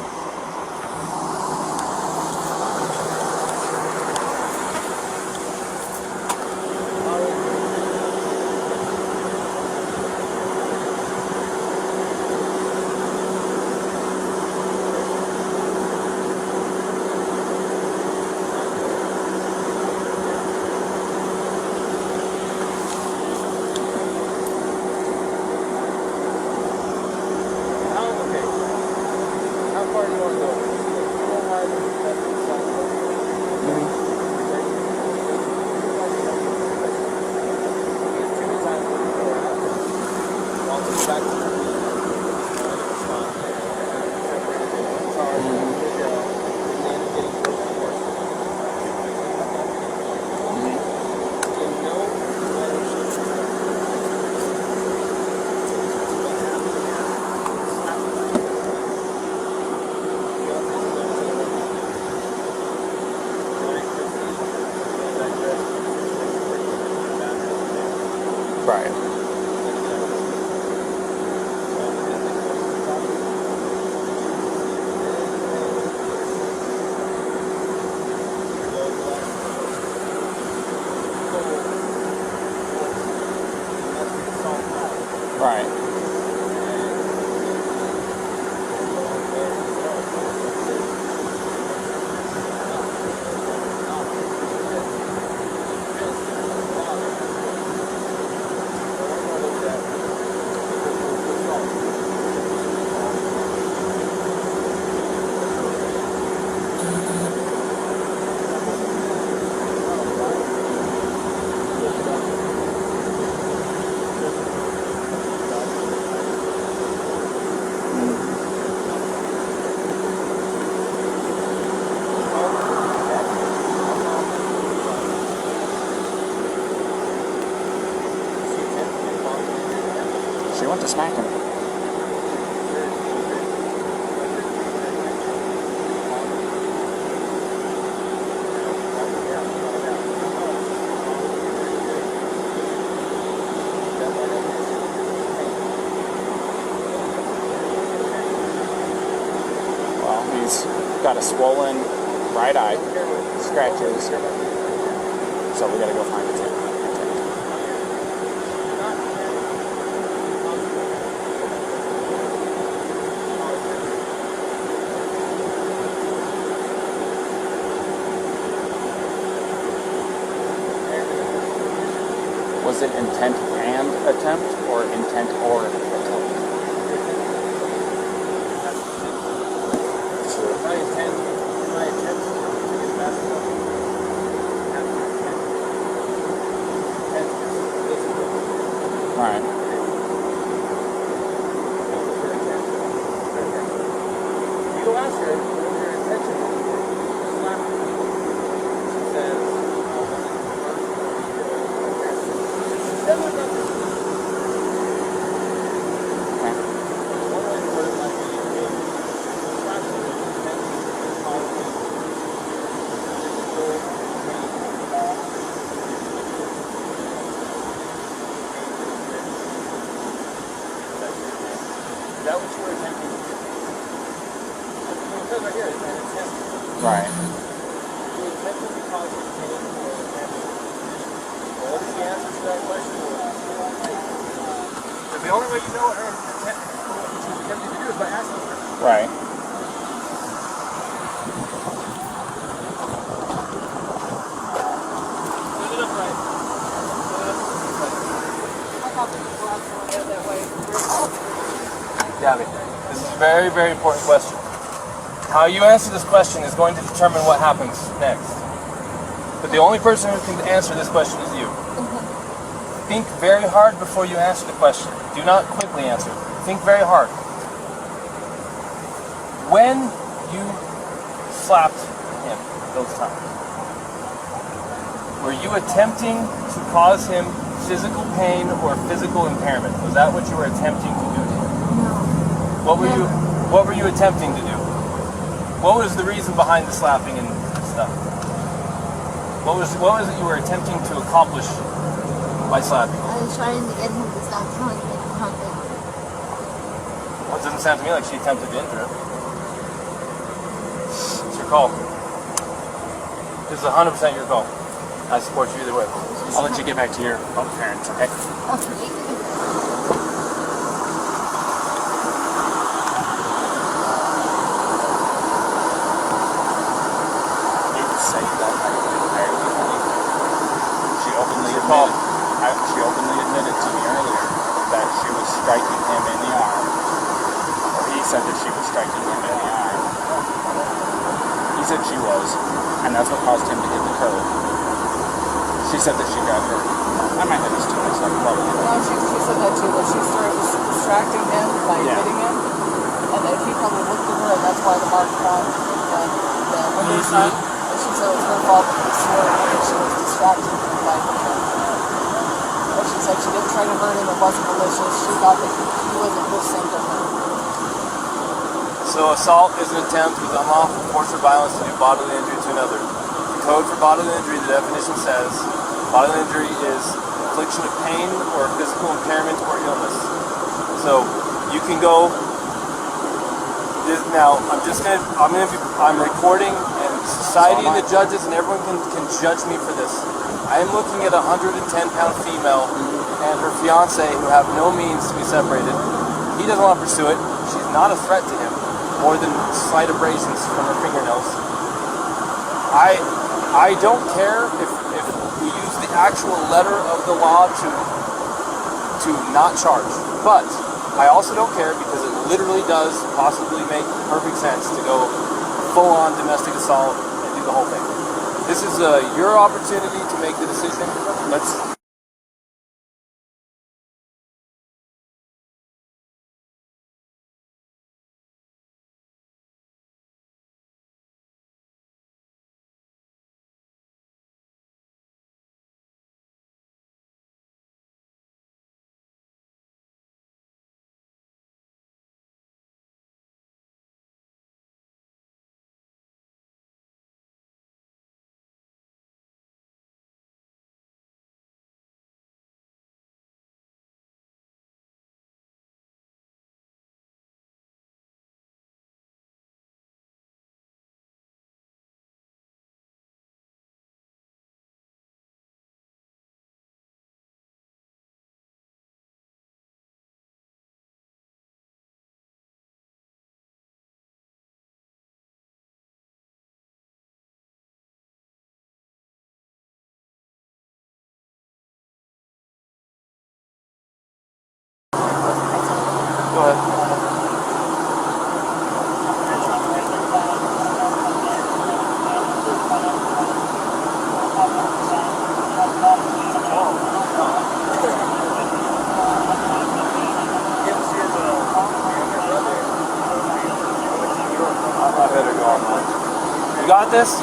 right. Right. She went to smack him. Well, he's got a swollen right eye, scratches, so we gotta go find it. Was it intent and attempt, or intent or attempt? My intent to get basketball. Alright. You go ask her what your intention is. Just laugh. She says, says right here, it's an intent. Right. The intent to cause pain or damage. What is the answer to that question? The only way you know what her intent, what she's attempting to do is by asking her. Right. Set it up right. Set it up I thought that people have to look at it that way. Gabby, this is a very, very important question. How you answer this question is going to determine what happens next. But the only person who can answer this question is you. Think very hard before you answer the question. Do not quickly answer. Think very hard. When you slapped him those times, were you attempting to cause him physical pain or physical impairment? Was that what you were attempting to do to him? No. What were you attempting to do? What was the reason behind the slapping and stuff? What was it you were attempting to accomplish by slapping? I was trying to get him to stop telling me something. Well, it doesn't sound to me like she attempted to injure him. It's your call. This is 100% your call. I support you either way. I'll let you get back to your parents, okay? Say that she openly admitted to me earlier that she was striking him in the arm. Or he said that she was striking him in the arm. He said she was, and that's what caused him to hit the curb. She said that she got hurt. I might have this too much, so I can probably get No, she said that too, but she started distracting him by hitting him. And then he probably looked at her, and that's why the mark on the window side. And she said it was her fault because she was distracting him by hitting him. But she said she didn't try to hurt him, it wasn't malicious. She thought that he wasn't listening to her. So assault is an attempt with unlawful force or violence to do bodily injury to another. The code for bodily injury, the definition says, bodily injury is infliction of pain or physical impairment or illness. So you can go. Now I'm recording, and society and the judges and everyone can judge me for this. I am looking at a 110-pound female and her fiance who have no means to be separated. He doesn't want to pursue it. She's not a threat to him, more than slight abrasions from her fingernails. I don't care if we use the actual letter of the law to not charge, but I also don't care because it literally does possibly make perfect sense to go full-on domestic assault and do the whole thing. This is your opportunity to make the decision. Let's. Go ahead. I better go on one. You got this?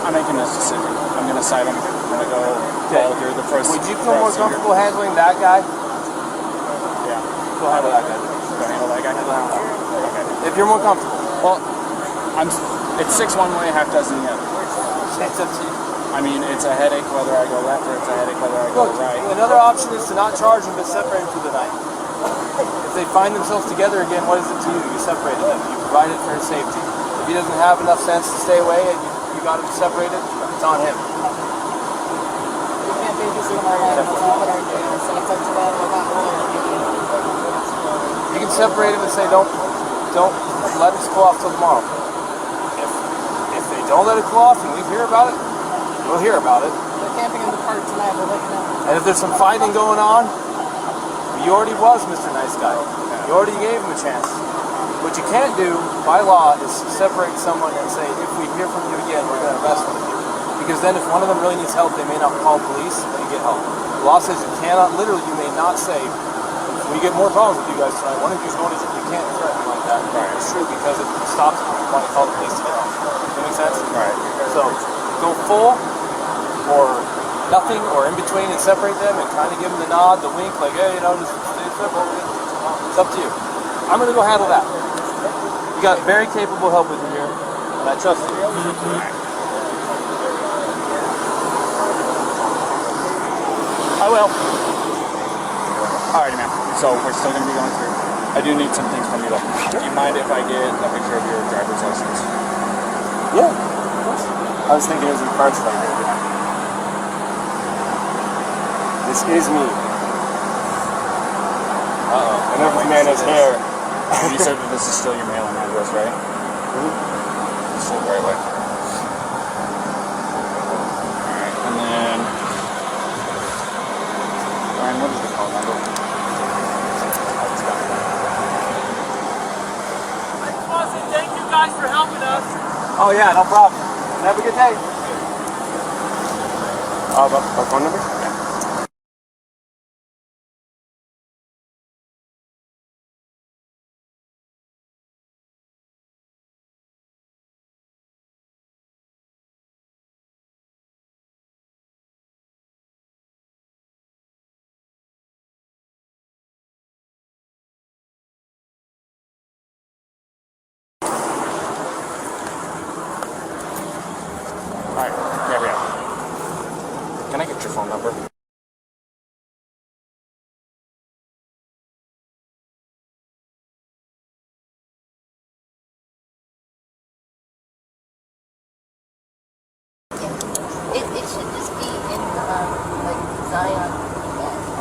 I'm making this decision. I'm going to cite him. I'm going to go alter the first. Would you feel more comfortable handling that guy? Yeah. Go handle that guy. Go handle that guy. Okay. If you're more comfortable. Well, it's 6 one way, half dozen the other. It's up to you. I mean, it's a headache whether I go left or it's a headache whether I go Look, right. another option is to not charge them but separate them through the night. If they find themselves together again, what is it to you? You separated them. You provided for her safety. If he doesn't have enough sense to stay away and you got him separated, it's on him. You can't babysit my life. That's not what I do. So it's up to them about You can separate him and say, don't let him cool off till tomorrow. If they don't let it cool off and we hear about it, we'll hear about it. They're camping in the park tonight. They're looking at. And if there's some fighting going on, you already was Mr. Nice Guy. You already gave him a chance. What you can't do by law is separate someone and say, if we hear from you again, we're going to arrest you. Because then if one of them really needs help, they may not call police and get help. The law says you cannot, literally, you may not say, if we get more problems with you guys tonight, one of you's going to jail. You can't threaten like that. Right. It's true because it stops if you want to call the police to get help. Does that make sense? Right. So go full or nothing or in between and separate them and kind of give them the nod, the wink, like, hey, just stay separate. It's up to you. I'm going to go handle that. You got very capable help with you here, and I trust you. I will. Alrighty, man. So we're still going to be going through. I do need some things from you, though. Do you mind if I get a picture of your driver's license? Yeah, of course. I was thinking it was your cards right there. This is me. Uh-oh. I know this man has hair. You said that this is still your mailing address, right? Mm-hmm. Still the right way. Alright, and then... Ryan, what is the phone number? Thank you guys for helping us. Oh yeah, no problem. Have a good day. My phone number? Yeah. Alright, Gabrielle. Can I get your phone number? It should just be in Zion.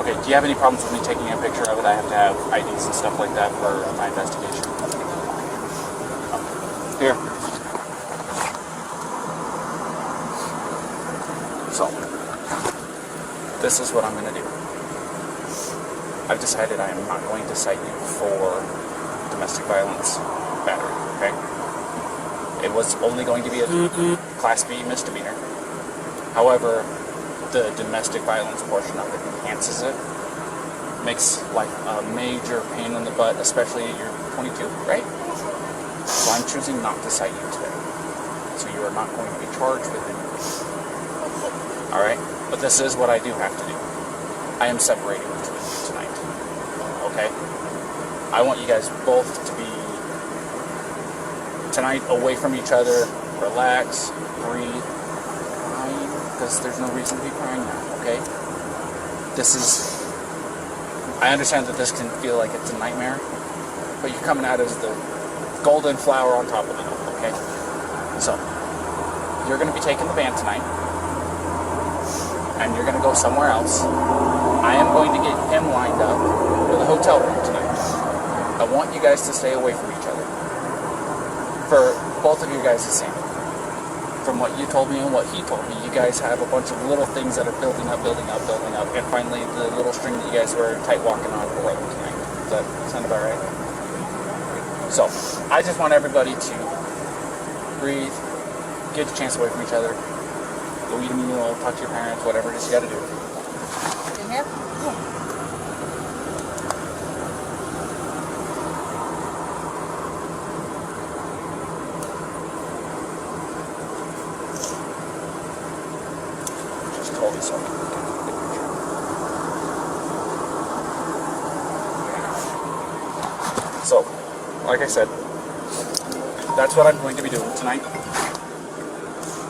Okay, do you have any problems with me taking a picture of it? I have to have IDs and stuff like that for my investigation. Here. So, this is what I'm going to do. I've decided I am not going to cite you for domestic violence battery, okay? It was only going to be a Class B misdemeanor. However, the domestic violence portion of it enhances it. Makes life a major pain in the butt, especially at you're 22, right? So I'm choosing not to cite you today. So you are not going to be charged with anything. Alright? But this is what I do have to do. I am separating the two of you tonight. Okay? I want you guys both to be tonight away from each other, relax, breathe, crying, because there's no reason to be crying now, okay? This is... I understand that this can feel like it's a nightmare, but you're coming out as the golden flower on top of it, okay? So, you're going to be taking the van tonight, and you're going to go somewhere else. I am going to get him lined up with a hotel room tonight. I want you guys to stay away from each other. For both of you guys the same. From what you told me and what he told me, you guys have a bunch of little things that are building up, and finally the little string that you guys were tight walking on broke tonight. Does that sound about right? So, I just want everybody to breathe, get a chance away from each other, go eat a meal, talk to your parents, whatever it is you gotta do. In here? Yeah. Just told me so. So, like I said, that's what I'm going to be doing tonight.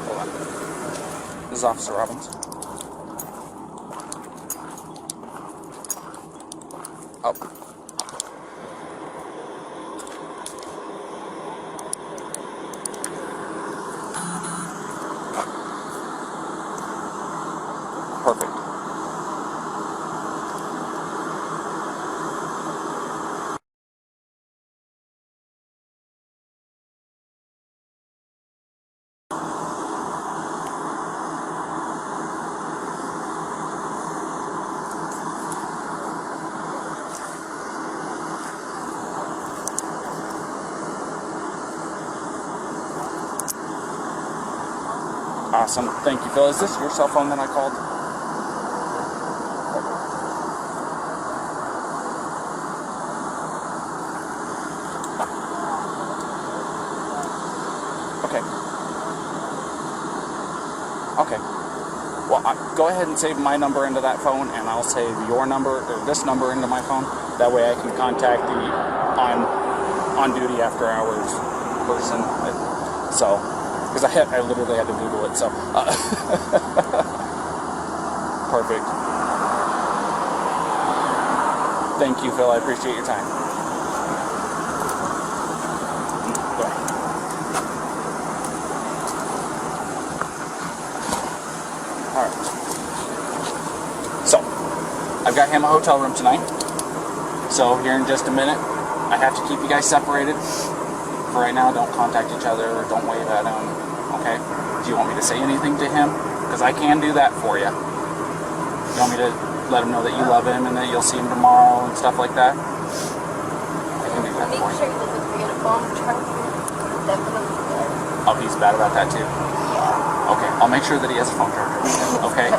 Hold on. This is Officer Robbins. Oh. Awesome. Thank you, Phil. Is this your cell phone that I called? Okay. Okay. Well, go ahead and save my number into that phone, and I'll save your number, or this number, into my phone. That way I can contact the on-duty after-hours person. So, because I literally had to Google it, so. Perfect. Thank you, Phil. I appreciate your time. Go ahead. Alright. So, I've got him a hotel room tonight. So, here in just a minute, I have to keep you guys separated. For right now, don't contact each other or don't wave at him, okay? Do you want me to say anything to him? Because I can do that for you. You want me to let him know that you love him and that you'll see him tomorrow and stuff like that? I can do that Make for you. sure he doesn't forget a phone charger. Definitely does. Oh, he's bad about that too? Yeah. Okay, I'll make sure that he has a phone charger, okay?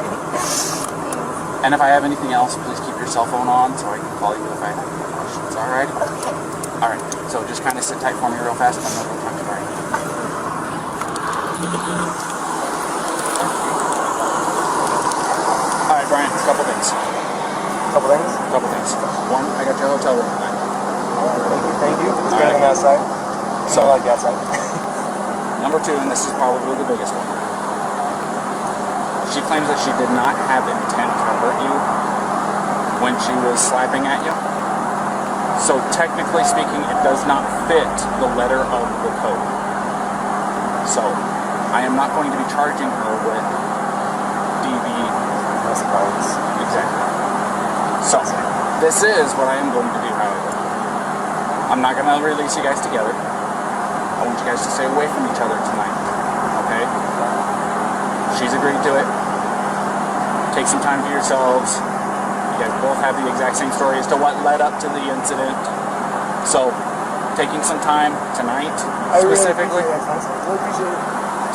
And if I have anything else, please keep your cell phone on so I can call you if I have any questions, alright? Okay. Alright, so just kind of sit tight for me real fast and I'm going to talk to Brian. Alright, Brian, a couple things. Couple things. One, I got your hotel room tonight. Thank you. It's better than outside. So, I like the outside. number two, and this is probably the biggest one. She claims that she did not have intent to hurt you when she was slapping at you. So technically speaking, it does not fit the letter of the code. So I am not going to be charging her with DV. Exactly. So this is what I am going to do, however. I'm not going to release you guys together. I want you guys to stay away from each other tonight. Okay? She's agreed to it. Take some time for yourselves. You guys both have the exact same story as to what led up to the incident. So, taking some time tonight, specifically,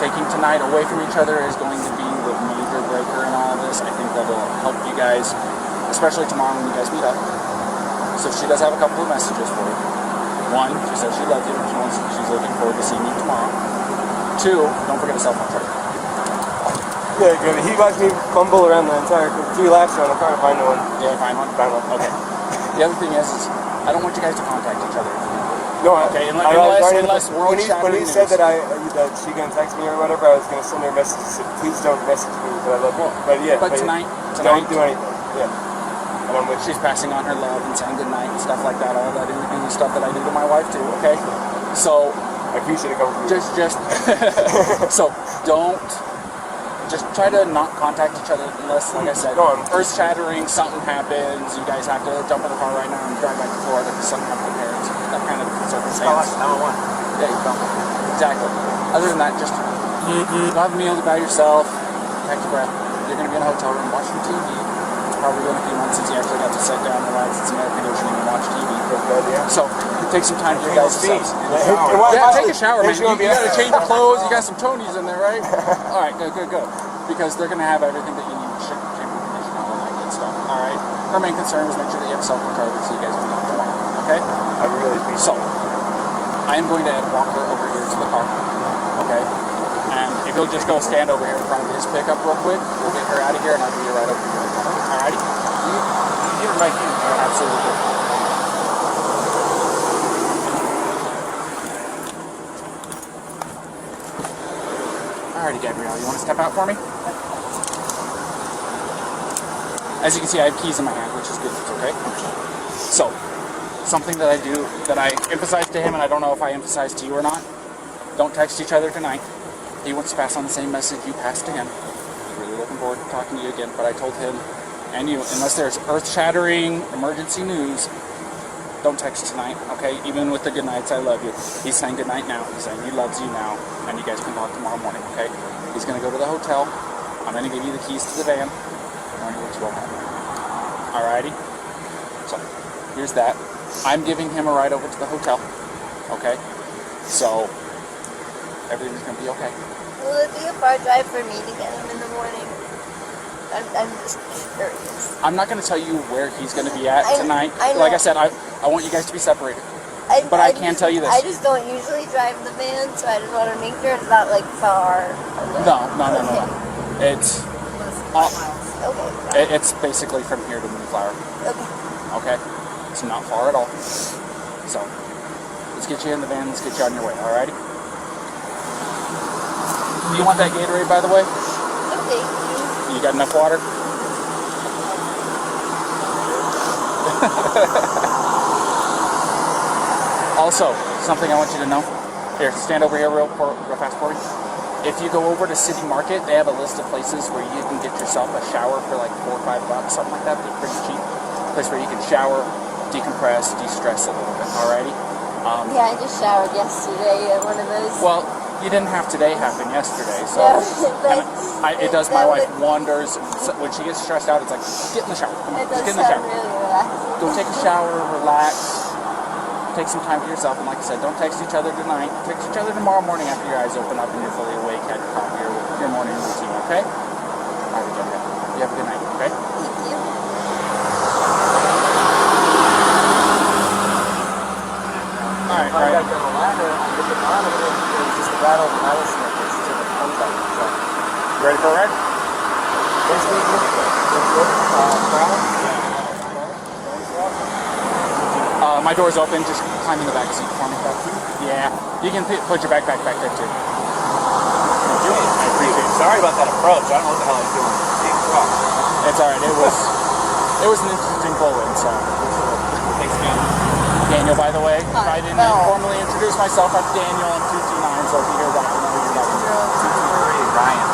taking tonight away from each other is going to be the major breaker in all of this. I think that'll help you guys, especially tomorrow when you guys meet up. So she does have a couple of messages for you. One, she says she loves you. She's looking forward to seeing you tomorrow. Two, don't forget a cell phone charger. Yeah, good. He watched me fumble around the entire 3 laps around the car to find one. Yeah, find one? Find one. Okay. The other thing is I don't want you guys to contact each other. No, Okay, when unless he said that that she gonna text me or whatever, I was gonna send her a message that said, please don't message me, but I love you. But yeah, But tonight, don't do anything. Yeah. And I'm with you. she's passing on her love and saying goodnight and stuff like that. All that and stuff that I do to my wife too. Okay, so I appreciate it coming from you. just so don't. Just try to not contact each other unless, like I said, earth shattering, something happens, you guys have to jump in the car right now and drive back to Florida because something happened to parents. That kind of circumstance. Yeah, you don't. Exactly. Other than that, just go have a meal by yourself, catch your breath. You're going to be in a hotel room watching TV. It's probably been a few months since you actually got to sit down, relax, and some air conditioning and watch TV. So, take some time for you guys to yeah, take a shower, man. You got to change your clothes. You got some Tonys in there, right? All right, good. Because they're going to have everything that you need to shampoo, conditioner, all that good stuff. All right. Her main concern is make sure that you have a cell phone charger so you guys can get tomorrow. Okay? I really appreciate So, I am going to walk her over here to the car. Okay? And if you'll just go stand over here in front of his pickup real quick, we'll get her out of here and I'll be right over here. All righty? you. Right here. Absolutely. Alrighty, Gabrielle, you want to step out for me? As you can see, I have keys in my hand, which is good, okay? So, something that I do, that I emphasize to him, and I don't know if I emphasize to you or not, don't text each other tonight. He wants to pass on the same message you passed to him. He's really looking forward to talking to you again, but I told him, and you, unless there's earth-shattering emergency news, don't text tonight, okay? Even with the good nights, I love you. He's saying good night now. He's saying he loves you now, and you guys can talk tomorrow morning, okay? He's going to go to the hotel. I'm going to give you the keys to the van. I'm going to let you go home. Alrighty? So, here's that. I'm giving him a ride over to the hotel, okay? So, everything's going to be okay. Will it be a far drive for me to get him in the morning? I'm just curious. I'm not going to tell you where he's going to be at tonight. I know. Like I said, I want you guys to be separated. But I can tell you this. I just don't usually drive the van, so I just want to make sure it's not like far away. No. Okay. It's Okay. it's basically from here to Moonflower. Okay. Okay? It's not far at all. So, let's get you in the van. Let's get you on your way. Alrighty? Do you want that Gatorade, by the way? Okay. You got enough water? Also, something I want you to know. Here, stand over here real fast for me. If you go over to City Market, they have a list of places where you can get yourself a shower for like $4 or $5, something like that. They're pretty cheap. A place where you can shower, decompress, de-stress a little bit. Alrighty? Yeah, I just showered yesterday at one of those. Well, you didn't have today happen yesterday, so it does my wife wonders. When she gets stressed out, it's like, get in the shower. Come on, It does get in the sound shower. really relaxing. Go take a shower, relax, take some time for yourself, and like I said, don't text each other tonight. Text each other tomorrow morning after your eyes open up and you're fully awake, had your coffee or your morning routine, okay? All right, again, you have a good night, okay? Thank you. All right, I got the ladder, I get the monitor, it was just a rattle of the rattlesnake. It's just a comes out. So, You ready for a ride? there's the brown. My door's open, just climb in the back seat for me. Yeah, you can put your backpack back there too. Thank you. I appreciate it. Sorry about that approach. I don't know what the hell I was doing. It's alright, it was an interesting pull-in, so. Thanks, man. Daniel, by the way, if I didn't No. formally introduce myself, I'm Daniel, I'm 229, so if you hear that, you know who you're talking to. Ryan.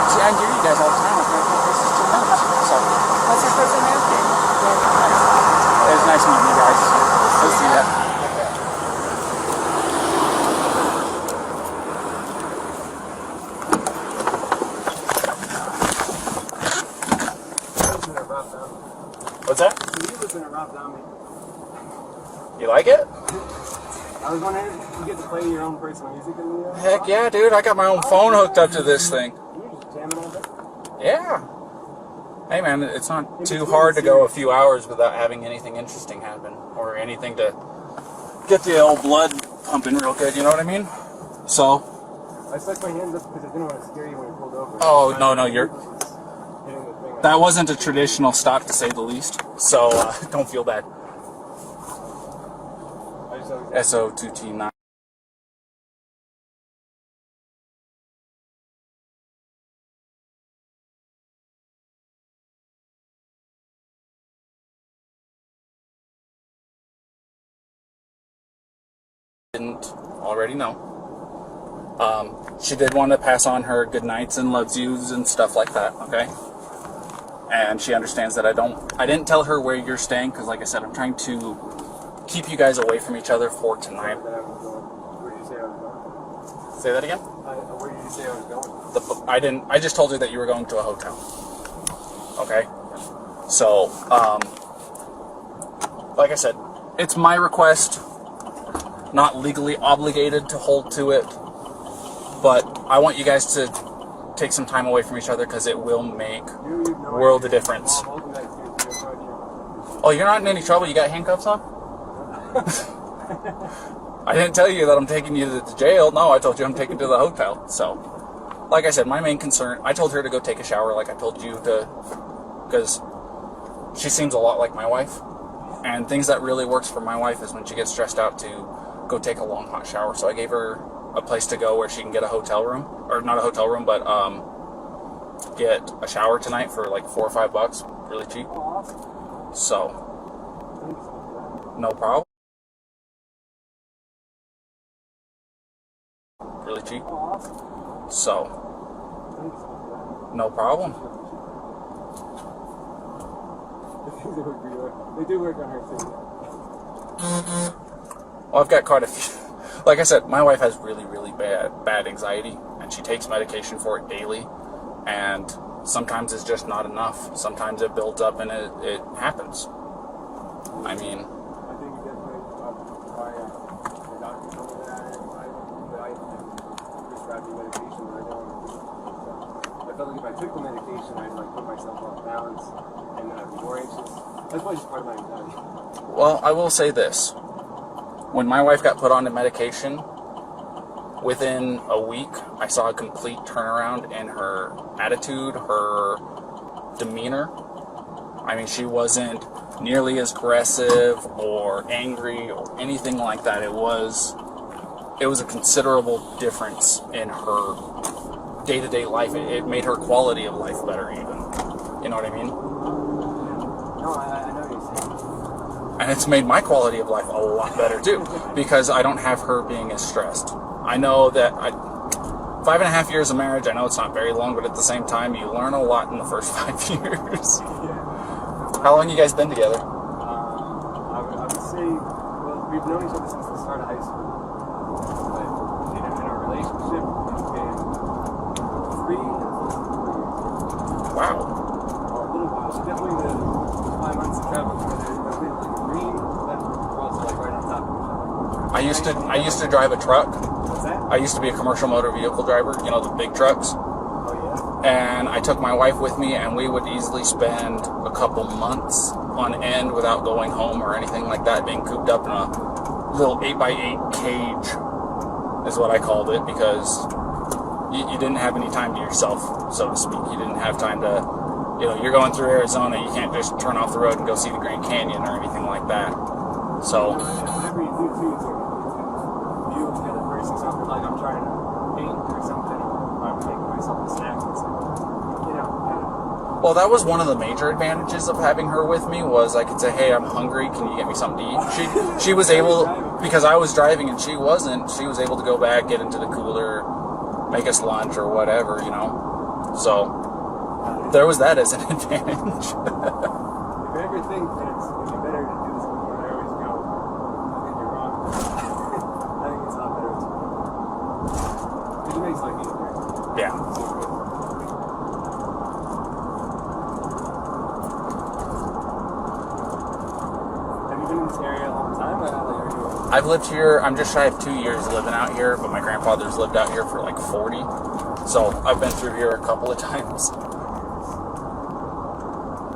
See, I hear you guys all the time. This is too much. So, What's your first name? it was nice meeting you guys. We'll see ya. What's that? You listen to Rob Zombie. You like it? I was wondering if you get to play your own personal music in the Heck yeah, dude. I got my own phone hooked up to this thing. You just jam it all day. Yeah. Hey, man, it's not too hard to go a few hours without having anything interesting happen or anything to get the old blood pumping real good, you know what I mean? So, I stuck my hands up because I didn't want to scare you when you pulled over. oh, no, you're... Hitting the thing. That wasn't a traditional stop, to say the least. So, don't feel bad. I just always SO2T9. Didn't already know. She did want to pass on her good nights and loves yous and stuff like that, okay? And she understands that I didn't tell her where you're staying because, like I said, I'm trying to keep you guys away from each other for tonight. Where did you say I was going? Say that again? Where did you say I was going? I just told her that you were going to a hotel. Okay? So, like I said, it's my request, not legally obligated to hold to it, but I want you guys to take some time away from each other because it will make world of difference. Oh, you're not in any trouble? You got handcuffs on? I didn't tell you that I'm taking you to the jail. No, I told you I'm taking you to the hotel. So, like I said, my main concern, I told her to go take a shower like I told you to, because she seems a lot like my wife. And things that really works for my wife is when she gets stressed out to go take a long hot shower. So I gave her a place to go where she can get a hotel room, or not a hotel room, but get a shower tonight for like $4 or $5, really cheap. So, no problem. Really cheap. So, no problem. They do work on her too. Well, I've got quite a few. Like I said, my wife has really, really bad anxiety, and she takes medication for it daily, and sometimes it's just not enough. Sometimes it builds up and it happens. I mean, I think you get my doctor told me that I prescribed me medication, but I don't want to. I felt like if I took the medication, I'd like put myself off balance, and then I'd be more anxious. That's probably just part of my anxiety. Well, I will say this. When my wife got put on the medication, within a week, I saw a complete turnaround in her attitude, her demeanor. I mean, she wasn't nearly as aggressive or angry or anything like that. It was a considerable difference in her day-to-day life. It made her quality of life better even. You know what I mean? No, I know what you're saying. And it's made my quality of life a lot better too, because I don't have her being as stressed. I know that 5.5 years of marriage, I know it's not very long, but at the same time, you learn a lot in the first 5 years. How long you guys been together? I would say, well, we've known each other since the start of high school. But in a relationship, it's been 3 and 4 years. Wow. A little while. Definitely the 5 months of travel together. It's been like green, but we're also like right on top of each other. I used to drive a truck. What's that? I used to be a commercial motor vehicle driver, you know, the big trucks. Oh, And I took my wife with me, and we would easily spend a couple months on end without going home or anything like that, being cooped up in a little 8x8 cage is what I called it, because you didn't have any time to yourself, so to speak. You didn't have time to, you know, you're going through Arizona, you can't just turn off the road and go see the Grand Canyon or anything like that. So, whatever you do too, it's like you and the other person, something like I'm trying to paint or something, or I'm making myself a snack. It's like, you know, I don't know. well, that was one of the major advantages of having her with me, was I could say, hey, I'm hungry, can you get me something to eat? She was able, because I was driving and she wasn't, she was able to go back, get into the cooler, make us lunch or whatever, you know. So, there was that as an advantage. If you ever think that it'd be better to do this before, I always go, I think you're wrong. I think it's not better. It makes life easier. Yeah. So good. Have you been in this area a long time? Or how are you? I've lived here, I'm just shy of 2 years living out here, but my grandfather's lived out here for like 40. So I've been through here a couple of times.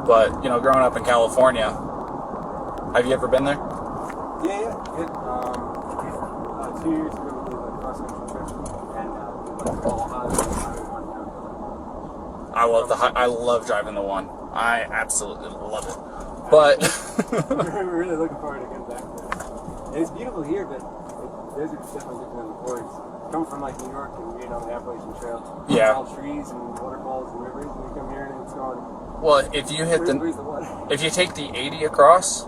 But, you know, growing up in California, have you ever been there? Yeah. 2 years ago, we did a cross-country trip, and I love driving the one. I absolutely love it. But we're really looking forward to getting back there. And it's beautiful here, but the desert's definitely different than the forest. Come from like New York and the Appalachian Trail. Yeah. It's all trees and waterfalls and rivers, and we come here and it's going. well, if you hit Where's the water? if you take the 80 across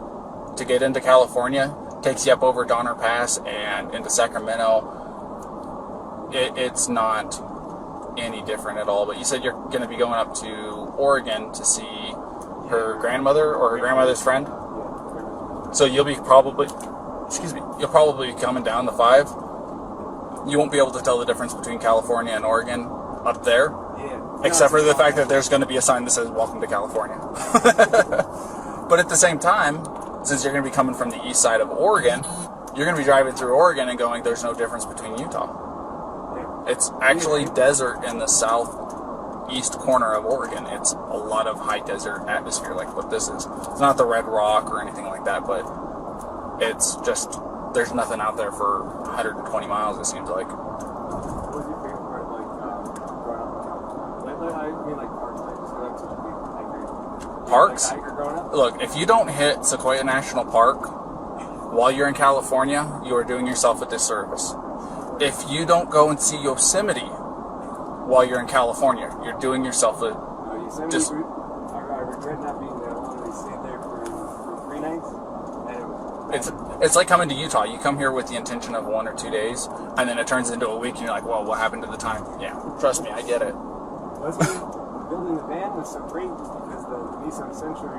to get into California, takes you up over Donner Pass and into Sacramento. It's not any different at all. But you said you're going to be going up to Oregon to see her grandmother or her grandmother's friend. So you'll probably be coming down the 5. You won't be able to tell the difference between California and Oregon up there. Yeah. Except for the fact that there's going to be a sign that says "Welcome to California." But at the same time, since you're going to be coming from the east side of Oregon, you're going to be driving through Oregon and going, there's no difference between Utah. It's actually desert in the southeast corner of Oregon. It's a lot of high desert atmosphere like what this is. It's not the Red Rock or anything like that, but it's just, there's nothing out there for 120 miles, it seems like. What was your favorite part, like, growing up in California? I mean, like, parks, like, just I'm such a big hiker. Parks? Like, hiker growing up? Look, if you don't hit Sequoia National Park while you're in California, you are doing yourself a disservice. If you don't go and see Yosemite while you're in California, you're doing yourself a Yosemite, just. I regret not being there. I only stayed there for 3 nights, and it was. It's like coming to Utah. You come here with the intention of 1 or 2 days, and then it turns into a week, and you're like, well, what happened to the time? Yeah, trust me, I get it. That's why building the van was so great, just because the Nissan Sentra,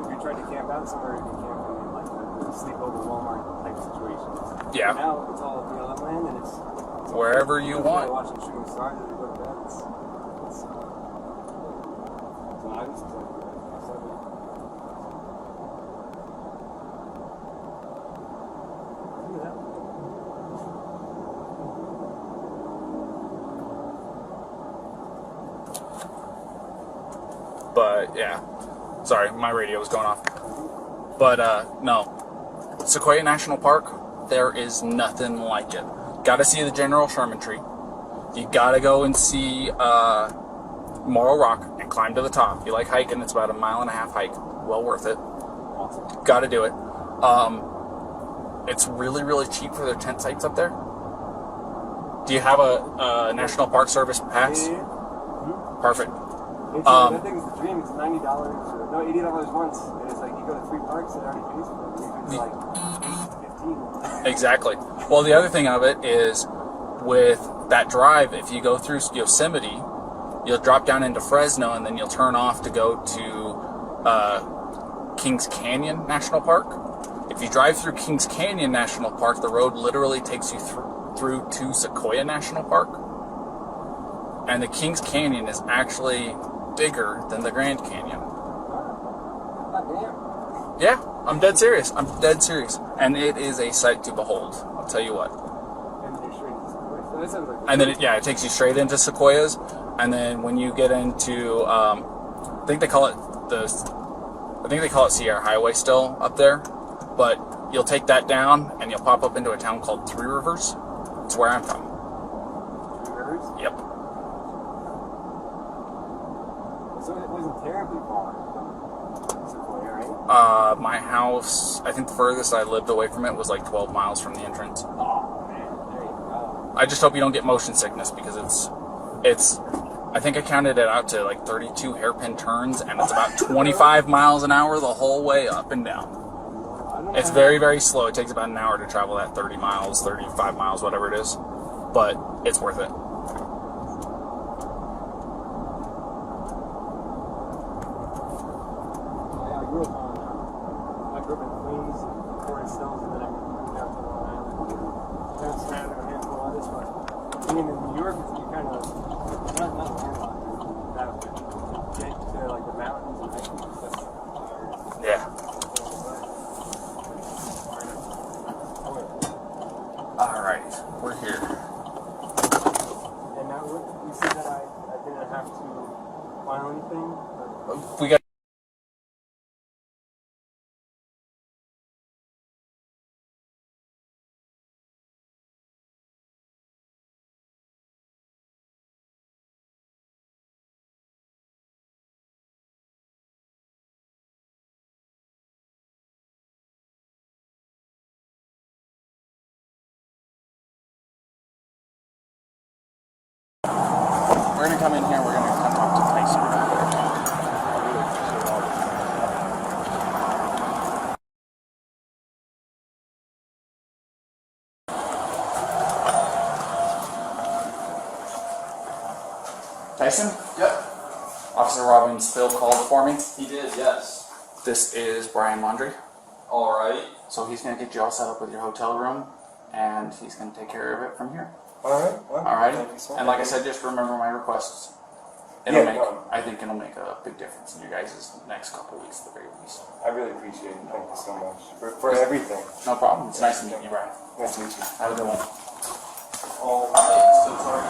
if you tried to camp out somewhere, you can camp in like the sleepover Walmart type situations. Yeah. And now it's all BLM land, and it's Wherever you want. Watching shooting stars as we go to bed. It's so I was like, But yeah, sorry, my radio was going off. But no, Sequoia National Park, there is nothing like it. Got to see the General Sherman tree. You got to go and see Morro Rock and climb to the top. If you like hiking, it's about a 1.5 mile hike. Well worth it. Got to do it. It's really, really cheap for their tent sites up there. Do you have a National Park Service pass? Yeah. Perfect. I think it's the dream. It's $90 or no, $80 once, and it's like you go to 3 parks and it already pays for it. It's like 8 to 15. Exactly. Well, the other thing of it is with that drive, if you go through Yosemite, you'll drop down into Fresno, and then you'll turn off to go to Kings Canyon National Park. If you drive through Kings Canyon National Park, the road literally takes you through to Sequoia National Park. And the Kings Canyon is actually bigger than the Grand Canyon. Yeah, I'm dead serious. And it is a sight to behold. I'll tell you what. And then it takes you straight into Sequoias. And then when you get into, I think they call it Sierra Highway still up there. But you'll take that down and you'll pop up into a town called Three Rivers. It's where I'm from. Three Rivers? Yep. So it wasn't terribly far from Sequoia, right? My house, I think the furthest I lived away from it was like 12 miles from the entrance. Oh, man. There you go. I just hope you don't get motion sickness because it's I think I counted it out to like 32 hairpin turns, and it's about 25 miles an hour the whole way up and down. It's very, very slow. It takes about an hour to travel that 30 miles, 35 miles, whatever it is. But it's worth it. I grew up in Queens, Forest Hills, and then I moved down to Long Island. Kind of surrounded a handful of others, but being in New York, you kind of not landlocked. That get to like the mountains and hiking and stuff. Yeah. All right, we're here. And now you see that I didn't have to file anything. We got. We're gonna come in here. We're gonna come talk to Tyson. Tyson? Yep. Officer Robbins Phil called for me. He did, yes. This is Brian Laundrie. Alright. So he's gonna get you all set up with your hotel room, and he's gonna take care of it from here. Alright. Alright? Thank you so much. And like I said, just remember my requests. I think it'll make a big difference in you guys' next couple weeks at the very least. I really appreciate it. Thank you so much for everything. No problem. It's nice to meet you, Brian. Nice to meet you. Have a good one. Alright, so sorry.